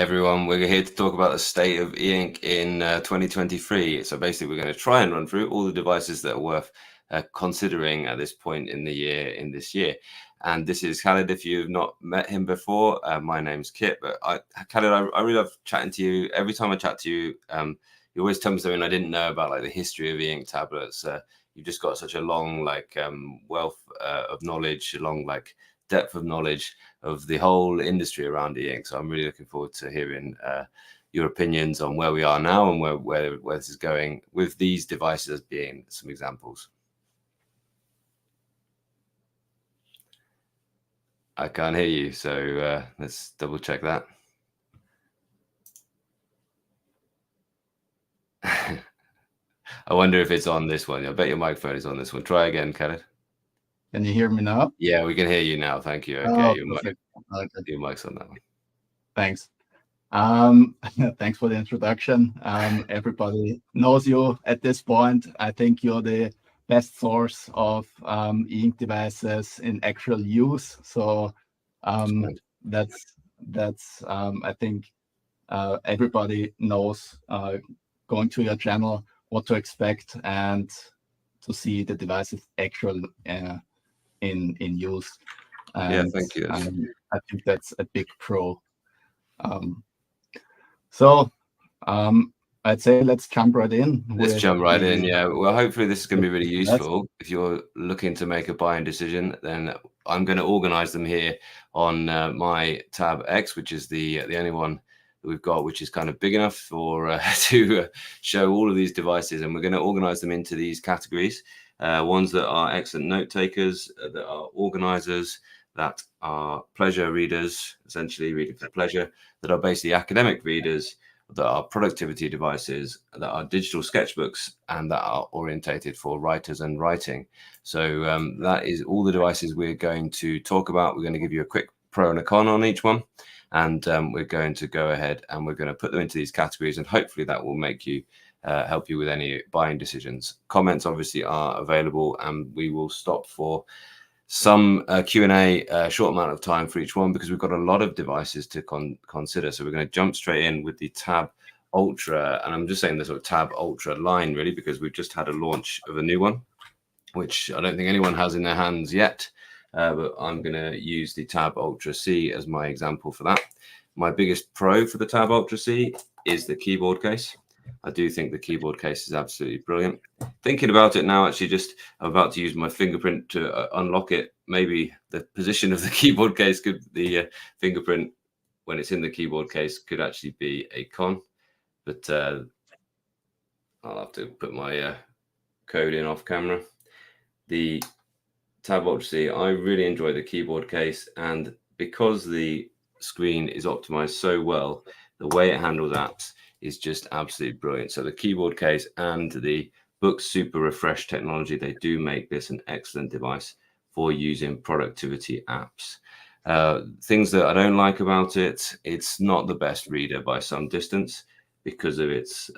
everyone. We're here to talk about the state of e-ink in 2023. So basically, we're going to try and run through all the devices that are worth considering at this point in the year, this year. And this is Chalid. If you've not met him before, my name's Kit. But Chalid, I really love chatting to you. Every time I chat to you, you always tell me something I didn't know about, like the history of e-ink tablets. You've just got such a long, wealth of knowledge, a long, depth of knowledge of the whole industry around e-ink. So I'm really looking forward to hearing your opinions on where we are now and where this is going with these devices as being some examples. I can't hear you, so let's double check that. I wonder if it's on this one. I bet your microphone is on this one. Try again, Khaled. Can you hear me now? Yeah, we can hear you now. Thank you. Okay, your mic's on that one. Thanks. Thanks for the introduction. Everybody knows you at this point. I think you're the best source of e-ink devices in actual use. So that's I think everybody knows going to your channel what to expect and to see the devices actual in use. And, yeah, thank you. I think that's a big pro. I'd say let's jump right in. Let's jump right in. Yeah. Well, hopefully this is going to be really useful. If you're looking to make a buying decision, then I'm going to organize them here on my Tab X, which is the only one that we've got, which is kind of big enough for to show all of these devices. And we're going to organize them into these categories. Ones that are excellent note takers, that are organizers, that are pleasure readers, essentially reading for pleasure, that are basically academic readers, that are productivity devices, that are digital sketchbooks, and that are orientated for writers and writing. So that is all the devices we're going to talk about. We're going to give you a quick pro and a con on each one. And we're going to go ahead and we're going to put them into these categories. And hopefully that will make you help you with any buying decisions. Comments obviously are available, and we will stop for some Q&A, short amount of time for each one, because we've got a lot of devices to consider. So we're going to jump straight in with the Tab Ultra, and I'm just saying the sort of Tab Ultra line really, because we've just had a launch of a new one, which I don't think anyone has in their hands yet, but I'm going to use the Tab Ultra C as my example for that. My biggest pro for the Tab Ultra C is the keyboard case. I do think the keyboard case is absolutely brilliant. Thinking about it now, actually, I'm about to use my fingerprint to unlock it. Maybe the position of the keyboard case the fingerprint when it's in the keyboard case could actually be a con. But I'll have to put my code in off camera. The Tab Ultra C, I really enjoy the keyboard case, and because the screen is optimized so well, the way it handles apps is just absolutely brilliant. So the keyboard case and the Boox Super Refresh technology, they do make this an excellent device for using productivity apps. Things that I don't like about it, it's not the best reader by some distance because of its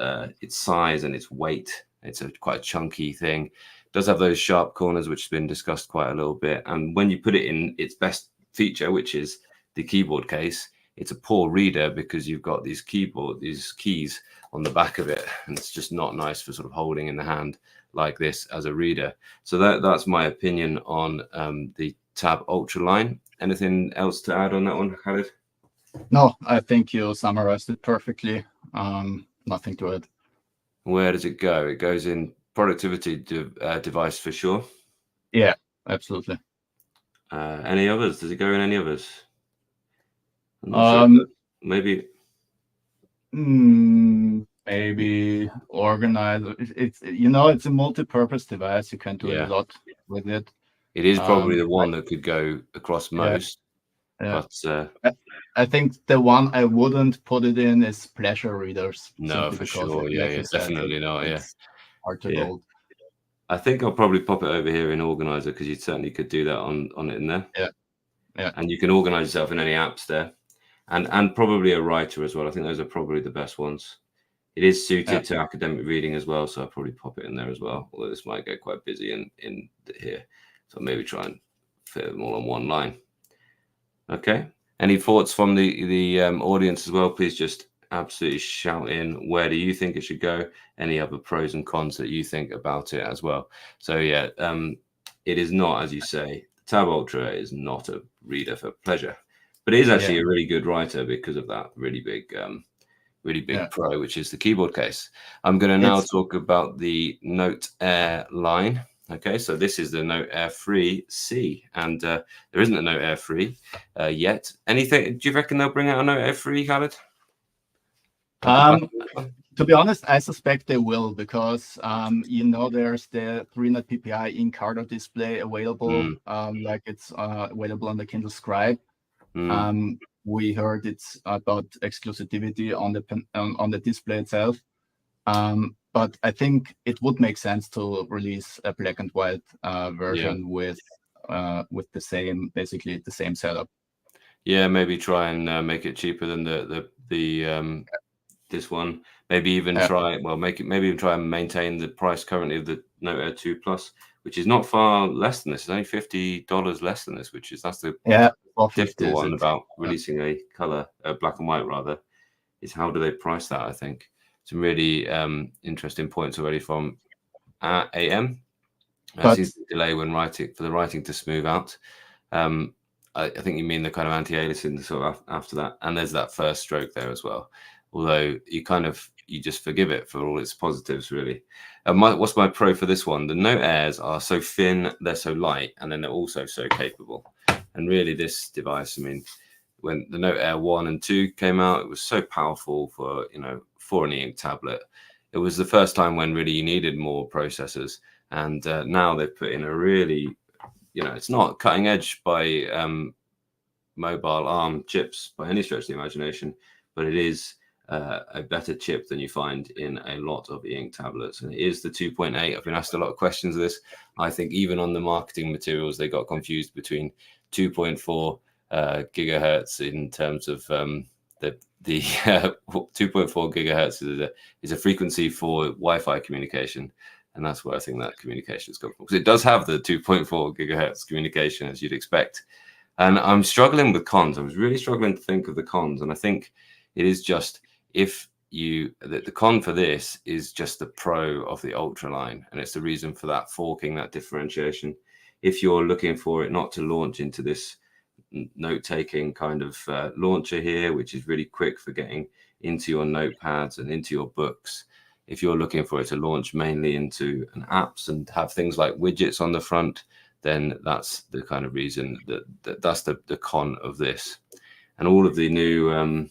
size and its weight. It's quite a chunky thing. It does have those sharp corners, which has been discussed quite a little bit. And when you put it in its best feature, which is the keyboard case, it's a poor reader because you've got these keys on the back of it, and it's just not nice for sort of holding in the hand like this as a reader. So that's my opinion on the Tab Ultra line. Anything else to add on that one, Khalid? No, I think you summarized it perfectly. Nothing to add. Where does it go? It goes in productivity device for sure. Yeah, absolutely. Any others? Does it go in any others? Sure, maybe organizer. It's it's a multi-purpose device. You can do a lot with it. It is probably the one that could go across most. Yeah. But I think the one I wouldn't put it in is pleasure readers. No, for sure. Yeah, definitely not. Yeah, hard to hold. I think I'll probably pop it over here in organizer, because you certainly could do that on it in there. Yeah. And you can organize yourself in any apps there, and probably a writer as well. I think those are probably the best ones. It is suited to academic reading as well, so I'll probably pop it in there as well. Although this might get quite busy in here, so maybe try and fit them all on one line. Okay. Any thoughts from the audience as well? Please just absolutely shout in. Where do you think it should go? Any other pros and cons that you think about it as well? So yeah, it is not, as you say, Tab Ultra is not a reader for pleasure, but it is actually a really good writer because of that really big pro, which is the keyboard case. I'm going to now talk about the Note Air line. Okay, so this is the Note Air 3 C, and there isn't a Note Air 3 yet. Anything? Do you reckon they'll bring out a Note Air 3, Khaled? To be honest, I suspect they will, because you know, there's the 300 ppi in-color display available, like it's available on the Kindle Scribe. We heard it's about exclusivity on the display itself. But I think it would make sense to release a black and white version with the same, basically the same setup. Yeah, maybe try and make it cheaper than the this one. Maybe even try and maintain the price currently of the Note Air 2 Plus, which is not far less than this. It's only $50 less than this, that's the difficult one about releasing a color, black and white rather, is how do they price that? I think some really interesting points already from AM. Seems to delay when writing, for the writing to smooth out. I think you mean the kind of anti-aliasing sort of after that, and there's that first stroke there as well. Although you just forgive it for all its positives, really. What's my pro for this one? The Note Airs are so thin, they're so light, and then they're also so capable. And really, this device, I mean, when the Note Air 1 and 2 came out, it was so powerful for an e-ink tablet. It was the first time when really you needed more processors, and now they've put in a really, it's not cutting edge by mobile ARM chips by any stretch of the imagination, but it is a better chip than you find in a lot of e-ink tablets, and it is the 2.8. I've been asked a lot of questions of this. I think even on the marketing materials, they got confused between 2.4 gigahertz in terms of the 2.4 gigahertz is a frequency for Wi-Fi communication, and that's where I think that communication has come from, because it does have the 2.4 gigahertz communication, as you'd expect. And I'm struggling with cons. I was really struggling to think of the cons, and I think it is just the con for this is just the pro of the Ultra line, and it's the reason for that forking, that differentiation. If you're looking for it not to launch into this note-taking kind of launcher here, which is really quick for getting into your notepads and into your books, if you're looking for it to launch mainly into an apps and have things like widgets on the front, then that's the kind of reason that's the con of this. And all of the new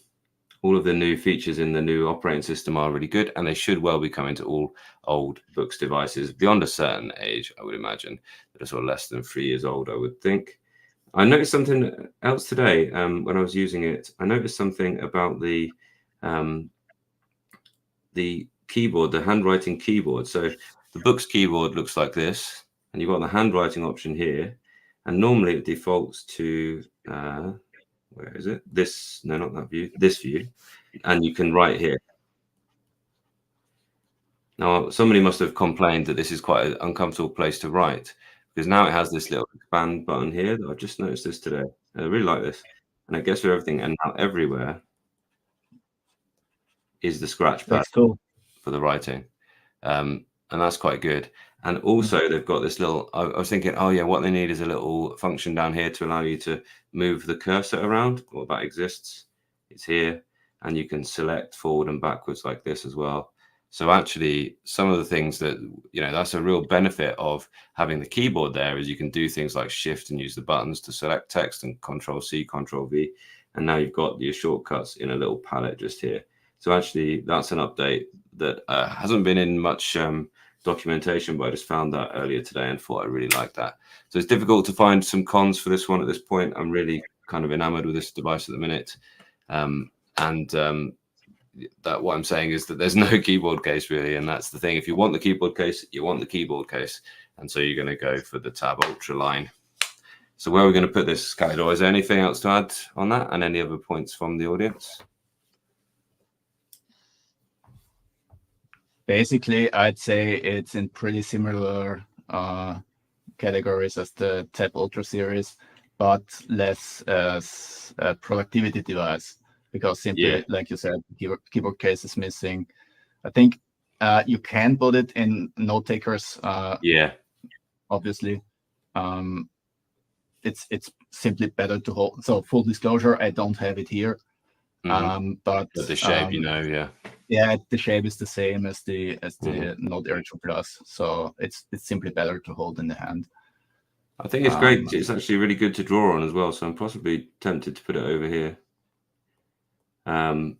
features in the new operating system are really good, and they should well be coming to all old Boox devices beyond a certain age, I would imagine, that are sort of less than 3 years old, I would think. I noticed something else today when I was using it. I noticed something about the keyboard, the handwriting keyboard. So the Boox keyboard looks like this, and you've got the handwriting option here, and normally it defaults to where is it? This, no, not that view, this view, and you can write here. Now, somebody must have complained that this is quite an uncomfortable place to write, because now it has this little expand button here. I've just noticed this today. I really like this, and it gets rid of everything, and now everywhere is the scratch pad for the writing, and that's quite good. And also they've got this little, I was thinking, oh yeah, what they need is a little function down here to allow you to move the cursor around. Well, that exists. It's here, and you can select forward and backwards like this as well. So actually, some of the things that, that's a real benefit of having the keyboard there, is you can do things like shift and use the buttons to select text, and Control-C, Control-V. And now you've got your shortcuts in a little palette just here. So actually, that's an update that hasn't been in much documentation, but I just found that earlier today and thought I really liked that. So it's difficult to find some cons for this one at this point. I'm really kind of enamored with this device at the minute. That what I'm saying is that there's no keyboard case really, and that's the thing. If you want the keyboard case, you want the keyboard case, and so you're going to go for the Tab Ultra line. So where are we going to put this, Chalid? Is there anything else to add on that, and any other points from the audience? Basically, I'd say it's in pretty similar categories as the Tab Ultra series. but less as a productivity device, because simply, like you said, keyboard case is missing. I think you can put it in note takers. Obviously, it's simply better to hold. So full disclosure, I don't have it here, but the shape, the shape is the same as the Note Air 2 Plus, so it's simply better to hold in the hand. I think it's great. It's actually really good to draw on as well, so I'm possibly tempted to put it over here. And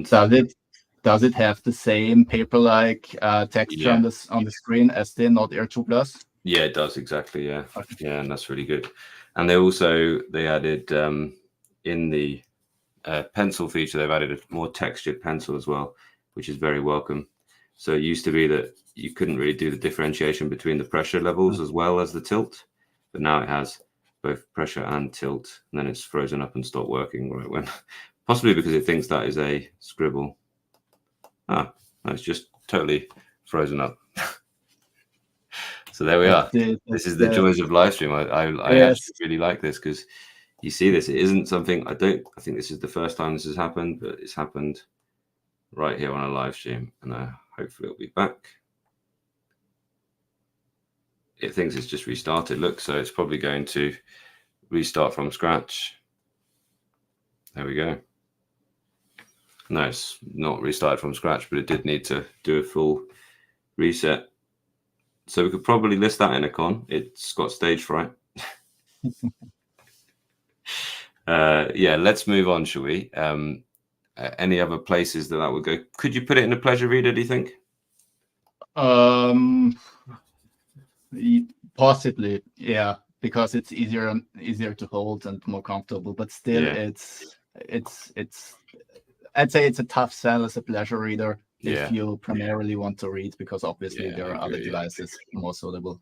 does it have the same paper-like texture on the screen as the Note Air 2 Plus? Yeah, it does exactly. Yeah, yeah, and that's really good. And they added in the pencil feature, they've added a more textured pencil as well, which is very welcome. So it used to be that you couldn't really do the differentiation between the pressure levels as well as the tilt, but now it has both pressure and tilt, and then it's frozen up and stopped working right when, possibly because it thinks that is a scribble. No, it's just totally frozen up. So there we are. This is the joys of live stream. I actually really like this, because you see this. It isn't something I think this is the first time this has happened, but it's happened right here on a live stream, and hopefully it'll be back. It thinks it's just restarted. Look, so it's probably going to restart from scratch. There we go. No, it's not restarted from scratch, but it did need to do a full reset. So we could probably list that in a con. It's got stage fright. Let's move on, shall we? Any other places that would go? Could you put it in a pleasure reader, do you think? Possibly, yeah, because it's easier to hold and more comfortable. But still, it's I'd say it's a tough sell as a pleasure reader if you primarily want to read, because obviously there are other devices more suitable.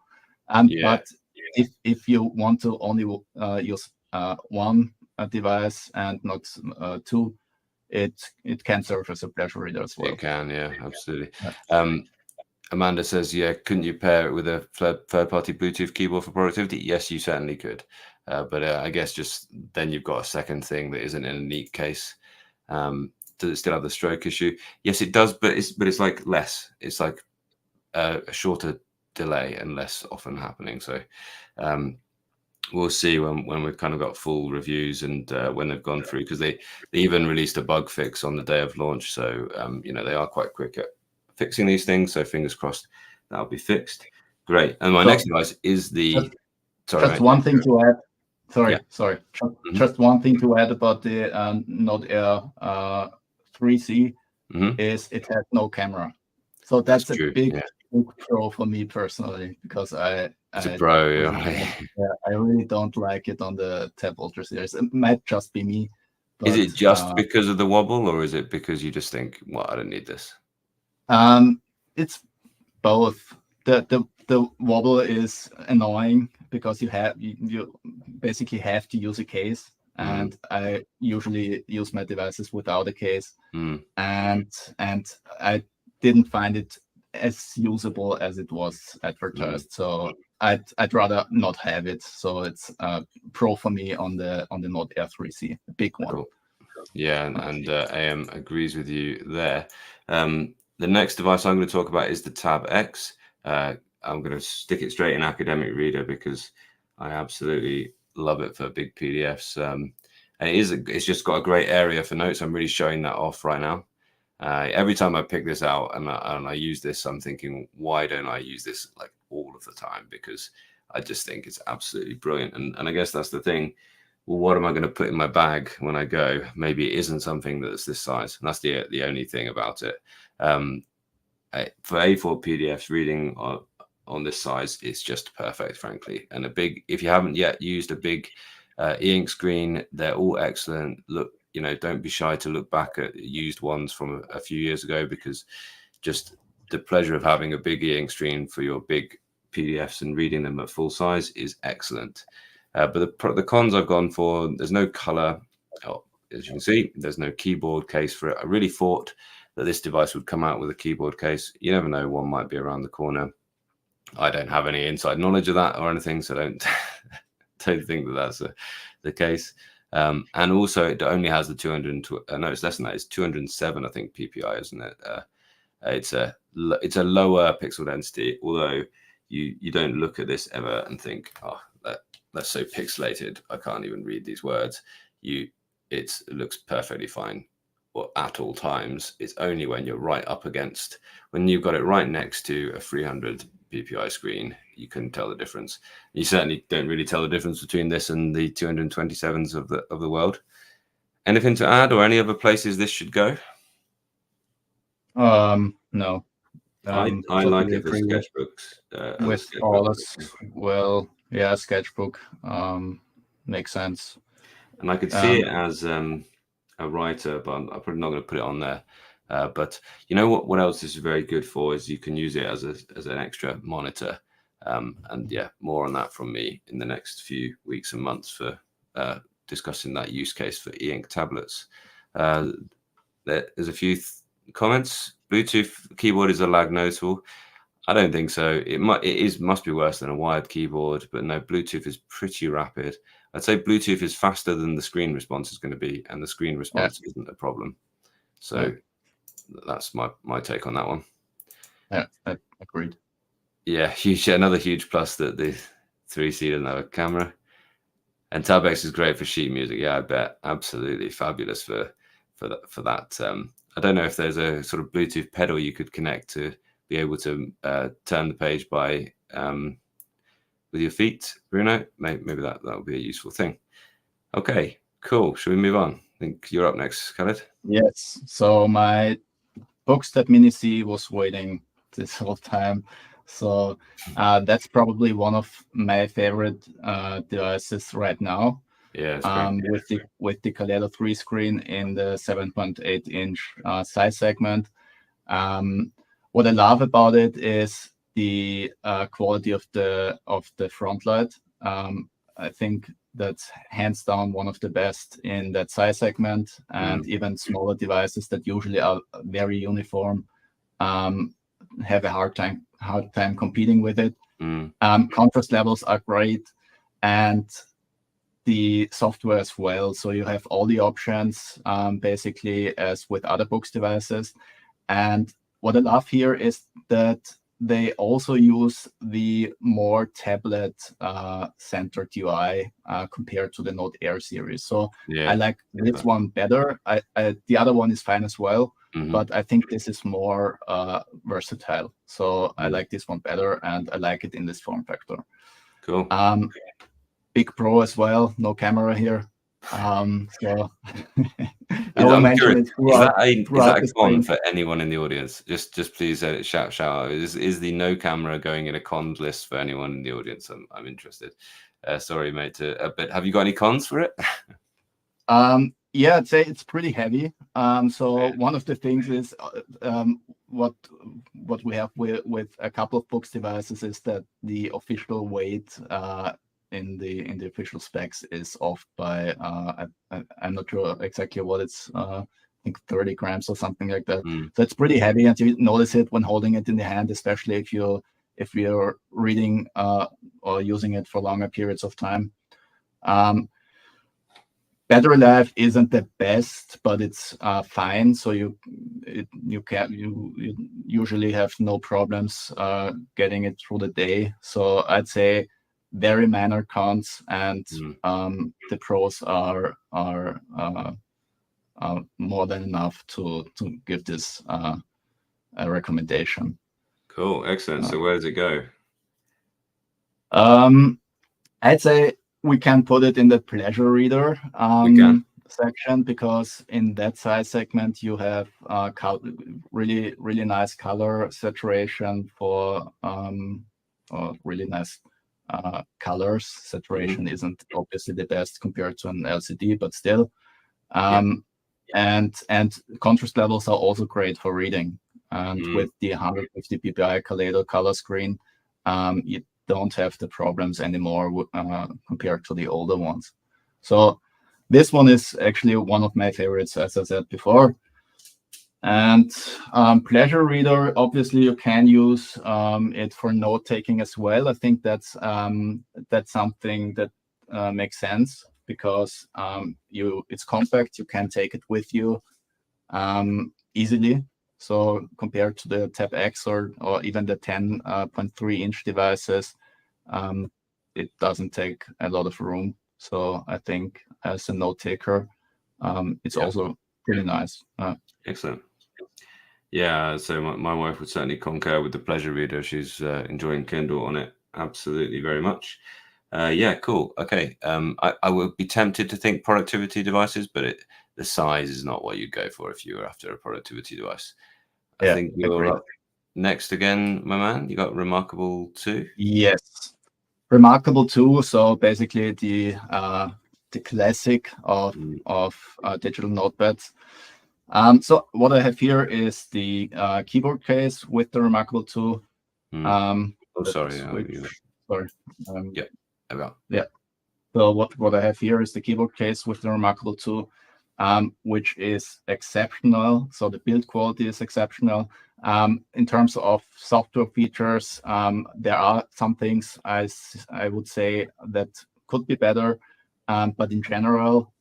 But if you want to only use one device and not two, it can serve as a pleasure reader as well. It can, yeah, absolutely. Amanda says, couldn't you pair it with a third-party Bluetooth keyboard for productivity? Yes, you certainly could. But I guess just then you've got a second thing that isn't in a neat case. Does it still have the stroke issue? Yes, it does, but it's like less. It's like a shorter delay and less often happening. So we'll see when we've kind of got full reviews and when they've gone through, because they even released a bug fix on the day of launch. So they are quite quick at fixing these things. So fingers crossed that'll be fixed. Great. And my next device is the. Just one thing to add. Sorry. Just one thing to add about the Note Air 3C is it has no camera. So that's a big pro for me personally, because it's a pro. I really don't like it on the Tab Ultra series. It might just be me. But, is it just because of the wobble, or is it because you just think, well, I don't need this? It's both. The wobble is annoying because you basically have to use a case, and I usually use my devices without a case, and I didn't find it as usable as it was advertised. So I'd rather not have it. So it's pro for me on the Note Air 3C, a big one. Cool. Yeah, and AM agrees with you there. The next device I'm going to talk about is the Tab X. I'm going to stick it straight in academic reader because I absolutely love it for big PDFs. And it's just got a great area for notes. I'm really showing that off right now. Every time I pick this out and I use this, I'm thinking, why don't I use this like all of the time? Because I just think it's absolutely brilliant. And I guess that's the thing. Well, what am I going to put in my bag when I go? Maybe it isn't something that's this size. And that's the only thing about it. For A4 PDFs, reading on this size is just perfect, frankly. And if you haven't yet used a big e-ink screen, they're all excellent. Look, don't be shy to look back at used ones from a few years ago, because just the pleasure of having a big e-ink screen for your big PDFs and reading them at full size is excellent. But the cons I've gone for, there's no color. As you can see, there's no keyboard case for it. I really thought that this device would come out with a keyboard case. You never know, one might be around the corner. I don't have any inside knowledge of that or anything, so don't don't think that that's the case. And also, it only has the 200. No, it's less than that. It's 207, I think, PPI, isn't it? It's a lower pixel density. Although you don't look at this ever and think, oh, that's so pixelated, I can't even read these words. It looks perfectly fine at all times. It's only when you're right up against, when you've got it right next to a 300 PPI screen, you can tell the difference. You certainly don't really tell the difference between this and the 227s of the world. Anything to add, or any other places this should go? No. I like it for sketchbooks. With all as well, yeah, sketchbook makes sense. And I could see it as a writer, but I'm probably not going to put it on there. But you know what else this is very good for is you can use it as an extra monitor. And yeah, more on that from me in the next few weeks and months for discussing that use case for e-ink tablets. There's a few comments. Bluetooth keyboard is a lag notable. I don't think so. It must be worse than a wired keyboard, but no, Bluetooth is pretty rapid. I'd say Bluetooth is faster than the screen response is going to be, and the screen response isn't a problem. So that's my take on that one. Yeah, I agreed. Yeah, another huge plus that the 3C doesn't have a camera. And Tab X is great for sheet music. Yeah, I bet. Absolutely fabulous for that. I don't know if there's a sort of Bluetooth pedal you could connect to be able to turn the page by with your feet, Bruno. Maybe that would be a useful thing. Okay, cool. Should we move on? I think you're up next, Chalid. Yes. So my Boox Tab Mini C was waiting this whole time. So that's probably one of my favorite devices right now. Yeah, with the Kaleido 3 screen in the 7.8-inch size segment. What I love about it is the quality of the front light. I think that's hands down one of the best in that size segment, and even smaller devices that usually are very uniform have a hard time competing with it. Contrast levels are great, and the software as well. So you have all the options, basically as with other Boox devices. And what I love here is that they also use the more tablet centered UI compared to the Note Air series. So I like this one better. The other one is fine as well, but I think this is more versatile. So I like this one better, and I like it in this form factor. Cool. Big Pro as well, no camera here. So I will mention it throughout, is that a con for anyone in the audience? Just please shout out. Is the no camera going in a cons list for anyone in the audience? I'm interested. Sorry, mate. But have you got any cons for it? Yeah, I'd say it's pretty heavy. So one of the things is what we have with a couple of Boox devices is that the official weight in the official specs is off by I'm not sure exactly what it's I think 30 grams or something like that. So it's pretty heavy, and you notice it when holding it in the hand, especially if you're reading or using it for longer periods of time. Battery life isn't the best, but it's fine. So you usually have no problems getting it through the day. So I'd say very minor cons, and the pros are more than enough to give this a recommendation. Cool, excellent. So where does it go? I'd say we can put it in the pleasure reader section, because in that size segment you have really nice color saturation for really nice colors. Saturation isn't obviously the best compared to an LCD, but still. And contrast levels are also great for reading. And with the 150 ppi Kaleido color screen, you don't have the problems anymore compared to the older ones. So this one is actually one of my favorites, as I said before. And pleasure reader, obviously you can use it for note taking as well. I think that's something that makes sense because it's compact. You can take it with you easily. So compared to the Tab X or even the 10.3-inch devices, it doesn't take a lot of room. So I think as a note taker, it's also really nice. Excellent. Yeah, so my wife would certainly concur with the pleasure reader. She's enjoying Kindle on it absolutely very much. Yeah, cool. Okay. I would be tempted to think productivity devices, but the size is not what you'd go for if you were after a productivity device. I think you're up next again, my man. You got Remarkable 2? Yes. Remarkable 2. So basically the classic of digital notepads. So what I have here is the keyboard case with the Remarkable 2. Sorry. Sorry. Yeah. So what I have here is the keyboard case with the Remarkable 2, which is exceptional. So the build quality is exceptional. In terms of software features, there are some things I would say that could be better, but in general,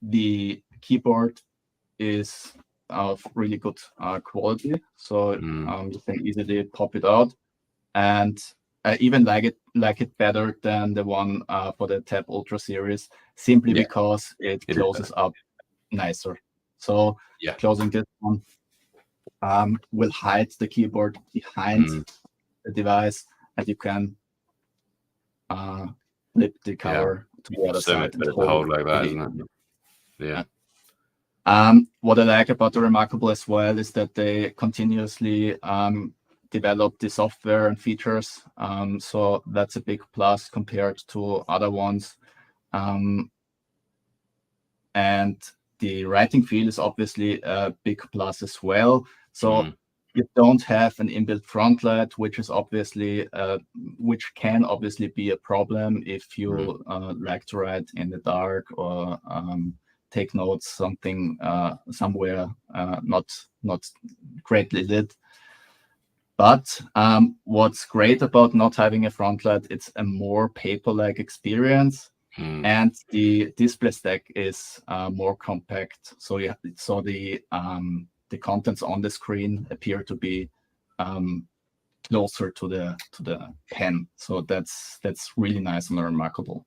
the keyboard is of really good quality. So you can easily pop it out, and I even like it better than the one for the Tab Ultra series, simply because it closes up nicer. So closing this one will hide the keyboard behind the device, and you can flip the cover to the other side and hold like that, isn't it? What I like about the Remarkable as well is that they continuously develop the software and features. So that's a big plus compared to other ones. And the writing feel is obviously a big plus as well. So you don't have an inbuilt front light, which can obviously be a problem if you like to write in the dark or take notes somewhere not greatly lit. But what's great about not having a front light, it's a more paper-like experience, and the display stack is more compact. So the contents on the screen appear to be closer to the pen. So that's really nice and remarkable.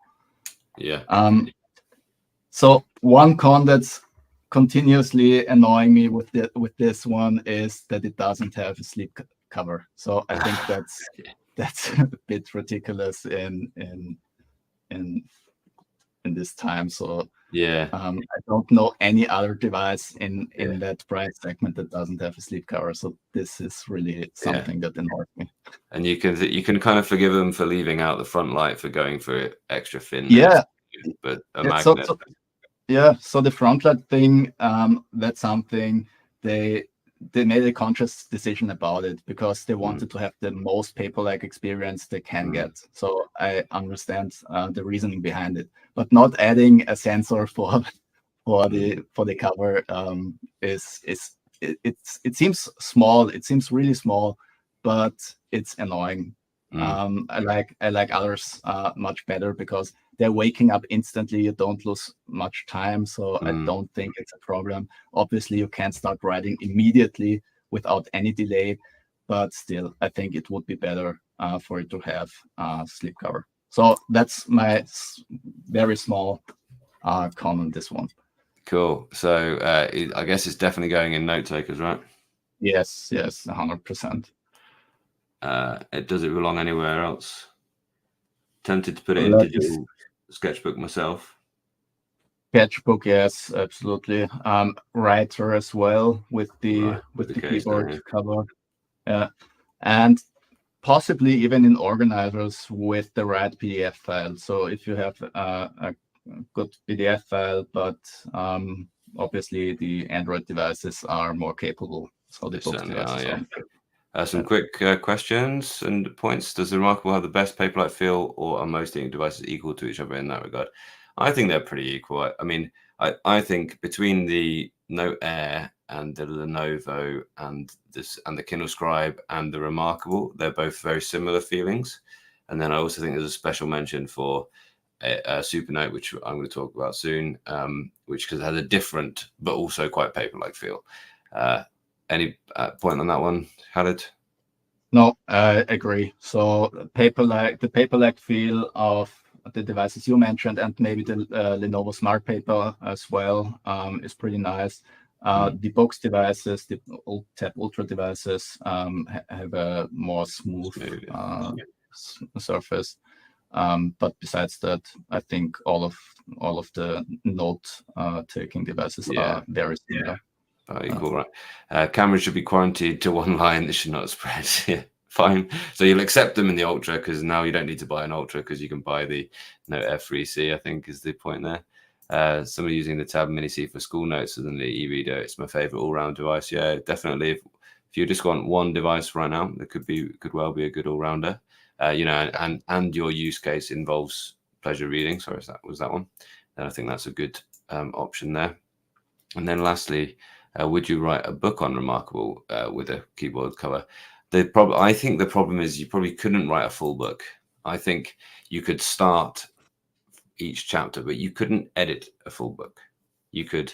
So one con that's continuously annoying me with this one is that it doesn't have a slip cover. So I think that's a bit ridiculous in this time. So I don't know any other device in that price segment that doesn't have a slip cover. So this is really something that annoys me. And you can kind of forgive them for leaving out the front light, for going for extra thin. But a magnet. So the front light thing, that's something they made a conscious decision about it because they wanted to have the most paper-like experience they can get. So I understand the reasoning behind it, but not adding a sensor for the cover it seems small. It seems really small, but it's annoying. I like others much better because they're waking up instantly. You don't lose much time, so I don't think it's a problem. Obviously, you can't start writing immediately without any delay, but still, I think it would be better for it to have slipcover. So that's my very small con on this one. Cool. So I guess it's definitely going in note takers, right? Yes, 100%. Does it belong anywhere else? Tempted to put it in digital sketchbook myself. Sketchbook, yes, absolutely. Writer as well with the keyboard cover. And possibly even in organizers with the right PDF file. So if you have a good PDF file, but obviously the Android devices are more capable. So they both devices some quick questions and points. Does the Remarkable have the best Paperwhite feel, or are most ink devices equal to each other in that regard? I think they're pretty equal. I mean, I think between the Note Air and the Lenovo and the Kindle Scribe and the Remarkable, they're both very similar feelings. And then I also think there's a special mention for Supernote, which I'm going to talk about soon, which has a different but also quite paper-like feel. Any point on that one, Chalid? No, I agree. So the paper-like feel of the devices you mentioned, and maybe the Lenovo Smart Paper as well, is pretty nice. The Boox devices, the Tab Ultra devices, have a more smooth surface. But besides that, I think all of the note taking devices are very similar. Cool, right? Cameras should be quarantined to one line. They should not spread. Yeah, fine. So you'll accept them in the Ultra because now you don't need to buy an Ultra because you can buy the Note F3C, I think is the point there. Somebody using the Tab Mini C for school notes and the e-reader. It's my favorite all-round device. Yeah, definitely. If you just want one device right now, it could well be a good all-rounder. You know, and your use case involves pleasure reading. Sorry, was that one? And I think that's a good option there. And then lastly, would you write a book on Remarkable with a keyboard cover? I think the problem is you probably couldn't write a full book. I think you could start each chapter, but you couldn't edit a full book. You could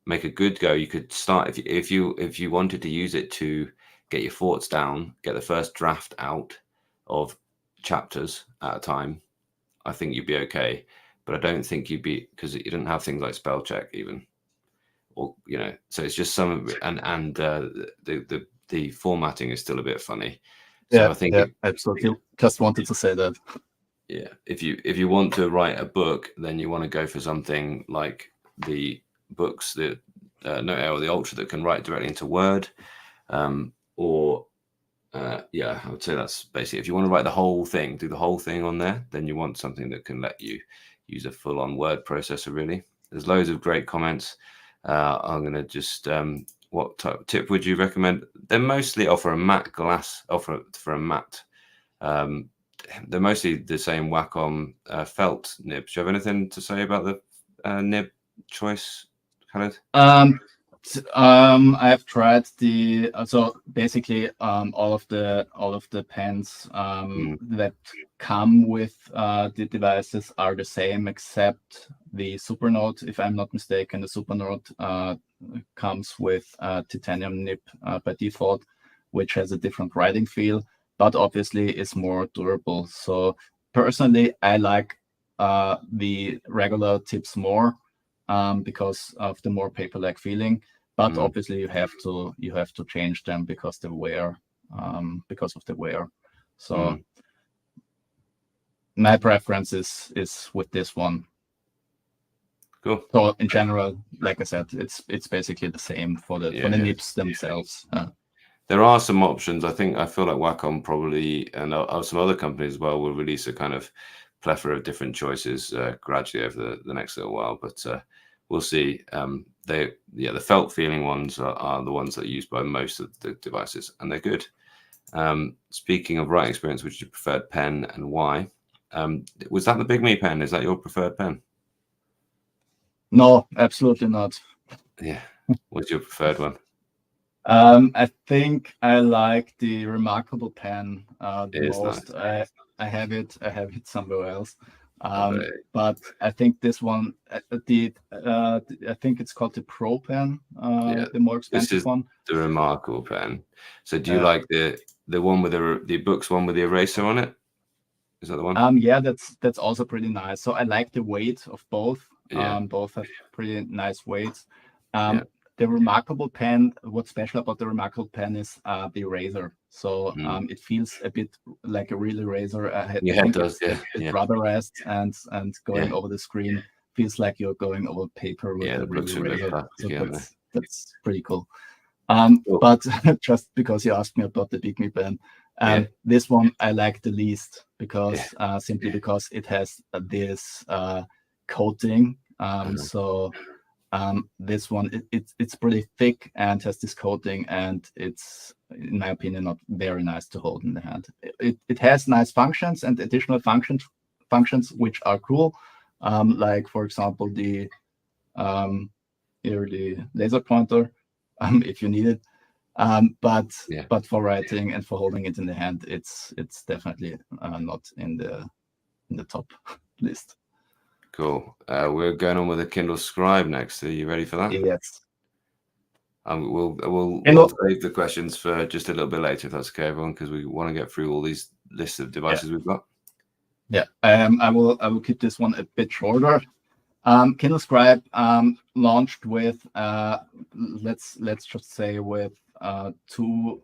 make a good go. You could start if you wanted to use it to get your thoughts down, get the first draft out of chapters at a time. I think you'd be okay, but I don't think you'd be, because you didn't have things like spell check even. Or, you know, so it's just some, and the formatting is still a bit funny. So I think absolutely. Just wanted to say that. Yeah, if you want to write a book, then you want to go for something like the books, the Note Air or the Ultra that can write directly into Word, yeah, I would say that's basically, if you want to write the whole thing, do the whole thing on there, then you want something that can let you use a full-on word processor. Really, there's loads of great comments. I'm going to just, what tip would you recommend? They mostly offer a matte glass, for a matte. They're mostly the same Wacom felt nibs. Do you have anything to say about the nib choice, Chalid? I've tried so basically all of the pens that come with the devices are the same, except the Supernote. If I'm not mistaken, the Supernote comes with titanium nib by default, which has a different writing feel, but obviously is more durable. So personally, I like the regular tips more. Because of the more paper-like feeling, but obviously you have to change them because of the wear. So my preference is with this one. Cool. So in general, like I said, it's basically the same for the nibs themselves. There are some options. I feel like Wacom probably, and some other companies as well, will release a kind of plethora of different choices gradually over the next little while, but we'll see. The felt feeling ones are the ones that are used by most of the devices, and they're good. Speaking of writing experience, which is your preferred pen and why? Was that the Bigme pen? Is that your preferred pen? No, absolutely not. Yeah. What's your preferred one? I think I like the Remarkable pen the most. Nice. I have it somewhere else. But I think this one, I think it's called the Pro pen, the more expensive one. The Remarkable pen. So do you like the one with the Boox one with the eraser on it? Is that the one? Yeah, that's also pretty nice. So I like the weight of both. Both have pretty nice weights. The Remarkable pen, what's special about the Remarkable pen is the eraser. So it feels a bit like a real eraser. It does. It's rubberized and going over the screen feels like you're going over paper with a real eraser. So that's pretty cool. But just because you asked me about the Bigme pen, this one I like the least because simply because it has this coating. So this one it's pretty thick and has this coating, and it's, in my opinion, not very nice to hold in the hand. It has nice functions and additional functions which are cool, like for example the laser pointer, if you need it. But for writing and for holding it in the hand, it's definitely not in the top list. Cool. But just because you asked me about the Bigme pen, this one I like the least because simply because it has this coating. So this one it's pretty thick and has this coating, and it's, in my opinion, not very nice to hold in the hand. It has Cool. We're going on with the Kindle Scribe next. Are you ready for that? Yes. We'll save the questions for just a little bit later, if that's okay, everyone, because we want to get through all these lists of devices we've got. Yeah. I will keep this one a bit shorter. Kindle Scribe launched with let's just say with two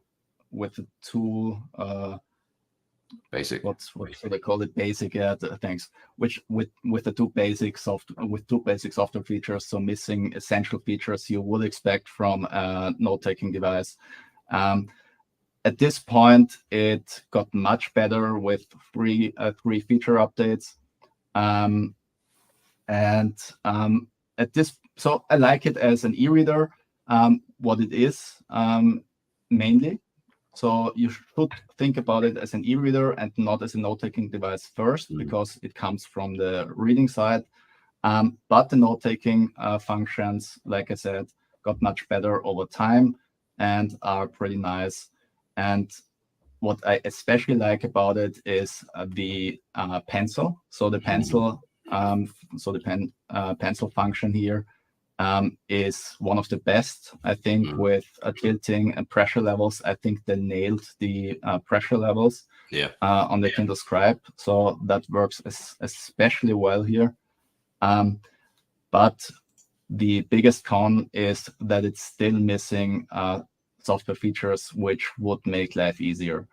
basic. What should I call it? Basic, yeah. Thanks. Which with the two basic software features, so missing essential features you would expect from a note-taking device. At this point, it got much better with three feature updates, so I like it as an e-reader. What it is mainly. So you should think about it as an e-reader and not as a note-taking device first, because it comes from the reading side. But the note-taking functions, like I said, got much better over time and are pretty nice. And what I especially like about it is the pencil. So the pencil, pencil function here is one of the best, I think, with tilting and pressure levels. I think they nailed the pressure levels on the Kindle Scribe. So that works especially well here. But the biggest con is that it's still missing software features which would make life easier.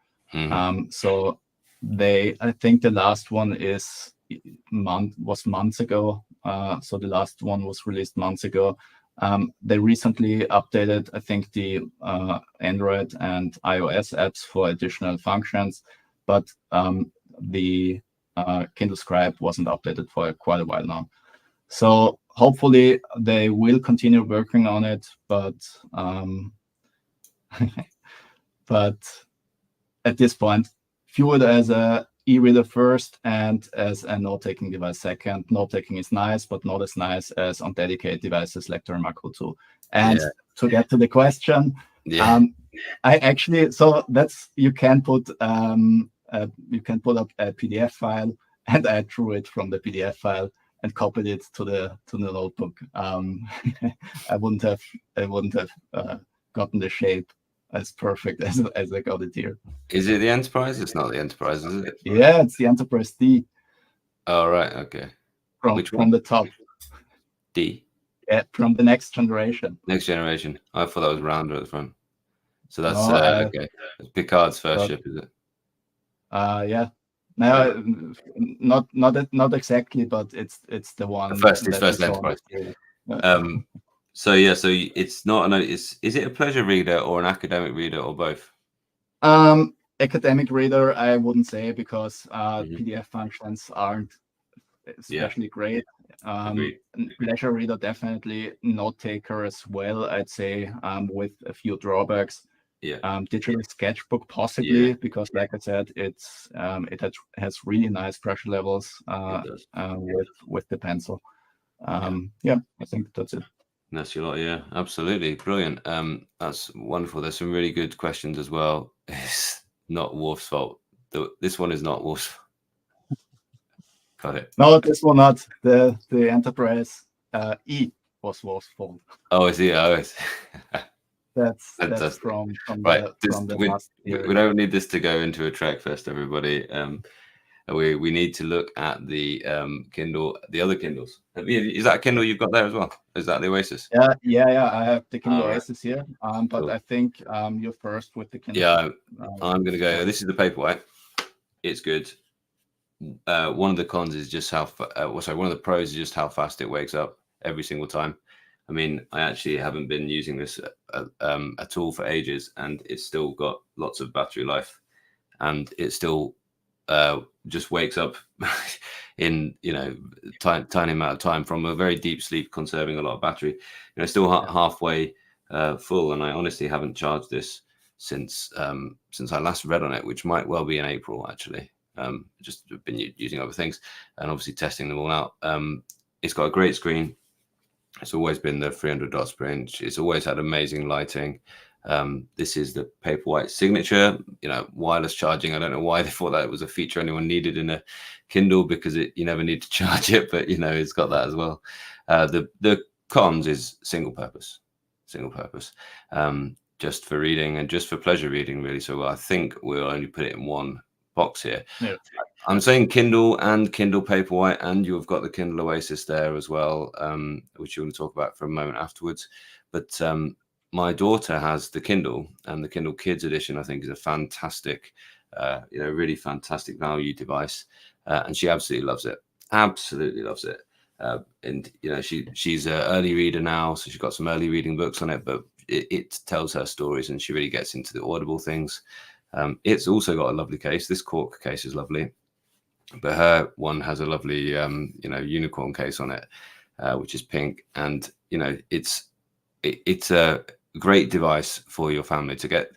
So I think the last one was months ago. So the last one was released months ago. They recently updated, I think, the Android and iOS apps for additional functions, but the Kindle Scribe wasn't updated for quite a while now. So hopefully they will continue working on it, but but at this point, view it as a e-reader first and as a note-taking device second. Note-taking is nice, but not as nice as on dedicated devices like the Macro 2. And to get to the question, I actually, so that's, you can put up a PDF file, and I drew it from the PDF file and copied it to the notebook. I wouldn't have gotten the shape as perfect as I got it here. Is it the Enterprise? It's not the Enterprise, is it? Yeah, it's the Enterprise D. Oh, right, okay. From the top. D? Yeah, from the next generation. Next generation. I thought that was rounder at the front. So that's okay. It's Picard's first ship, is it? Yeah. No, not exactly, but it's the one. First Enterprise. So it's not is it a pleasure reader or an academic reader or both? Academic reader, I wouldn't say, because PDF functions aren't especially great. Pleasure reader, definitely. Note taker as well, I'd say, with a few drawbacks. Digital sketchbook possibly, because like I said, it has really nice pressure levels with the pencil. Yeah, I think that's it. That's your lot, yeah, absolutely brilliant. That's wonderful. There's some really good questions as well. It's not Wolf's fault. This one is not Wolf's fault. Got it. No, this one not. The Enterprise E was Wolf's fault. Oh, is it? Oh, that's from right. the last year. We don't need this to go into a track fest, everybody. We need to look at the Kindle, the other Kindles. Is that a Kindle you've got there as well? Is that the Oasis? Yeah. I have the Kindle Oasis here. But cool. I think you're first with the Kindle. Yeah, I'm gonna go. This is the Paperwhite. It's good. One of the cons is just how. One of the pros is just how fast it wakes up every single time. I mean, I actually haven't been using this at all for ages, and it's still got lots of battery life, and it still just wakes up in tiny amount of time from a very deep sleep, conserving a lot of battery. Still halfway full, and I honestly haven't charged this since I last read on it, which might well be in April actually. Just been using other things and obviously testing them all out. It's got a great screen. It's always been the 300 dots per inch. It's always had amazing lighting. This is the Paperwhite signature, wireless charging. I don't know why they thought that was a feature anyone needed in a Kindle, because you never need to charge it, but it's got that as well. The cons is single purpose, just for reading and just for pleasure reading, really. So I think we'll only put it in one box here. Yeah. I'm saying Kindle and Kindle Paperwhite, and you've got the Kindle Oasis there as well, which you want to talk about for a moment afterwards. But my daughter has the Kindle, and the Kindle Kids edition, I think, is a fantastic, really fantastic value device, and she absolutely loves it. Absolutely loves it. And she's an early reader now, so she's got some early reading books on it, but it tells her stories, and she really gets into the Audible things. It's also got a lovely case. This cork case is lovely, but her one has a lovely unicorn case on it, which is pink, and it's a great device for your family to get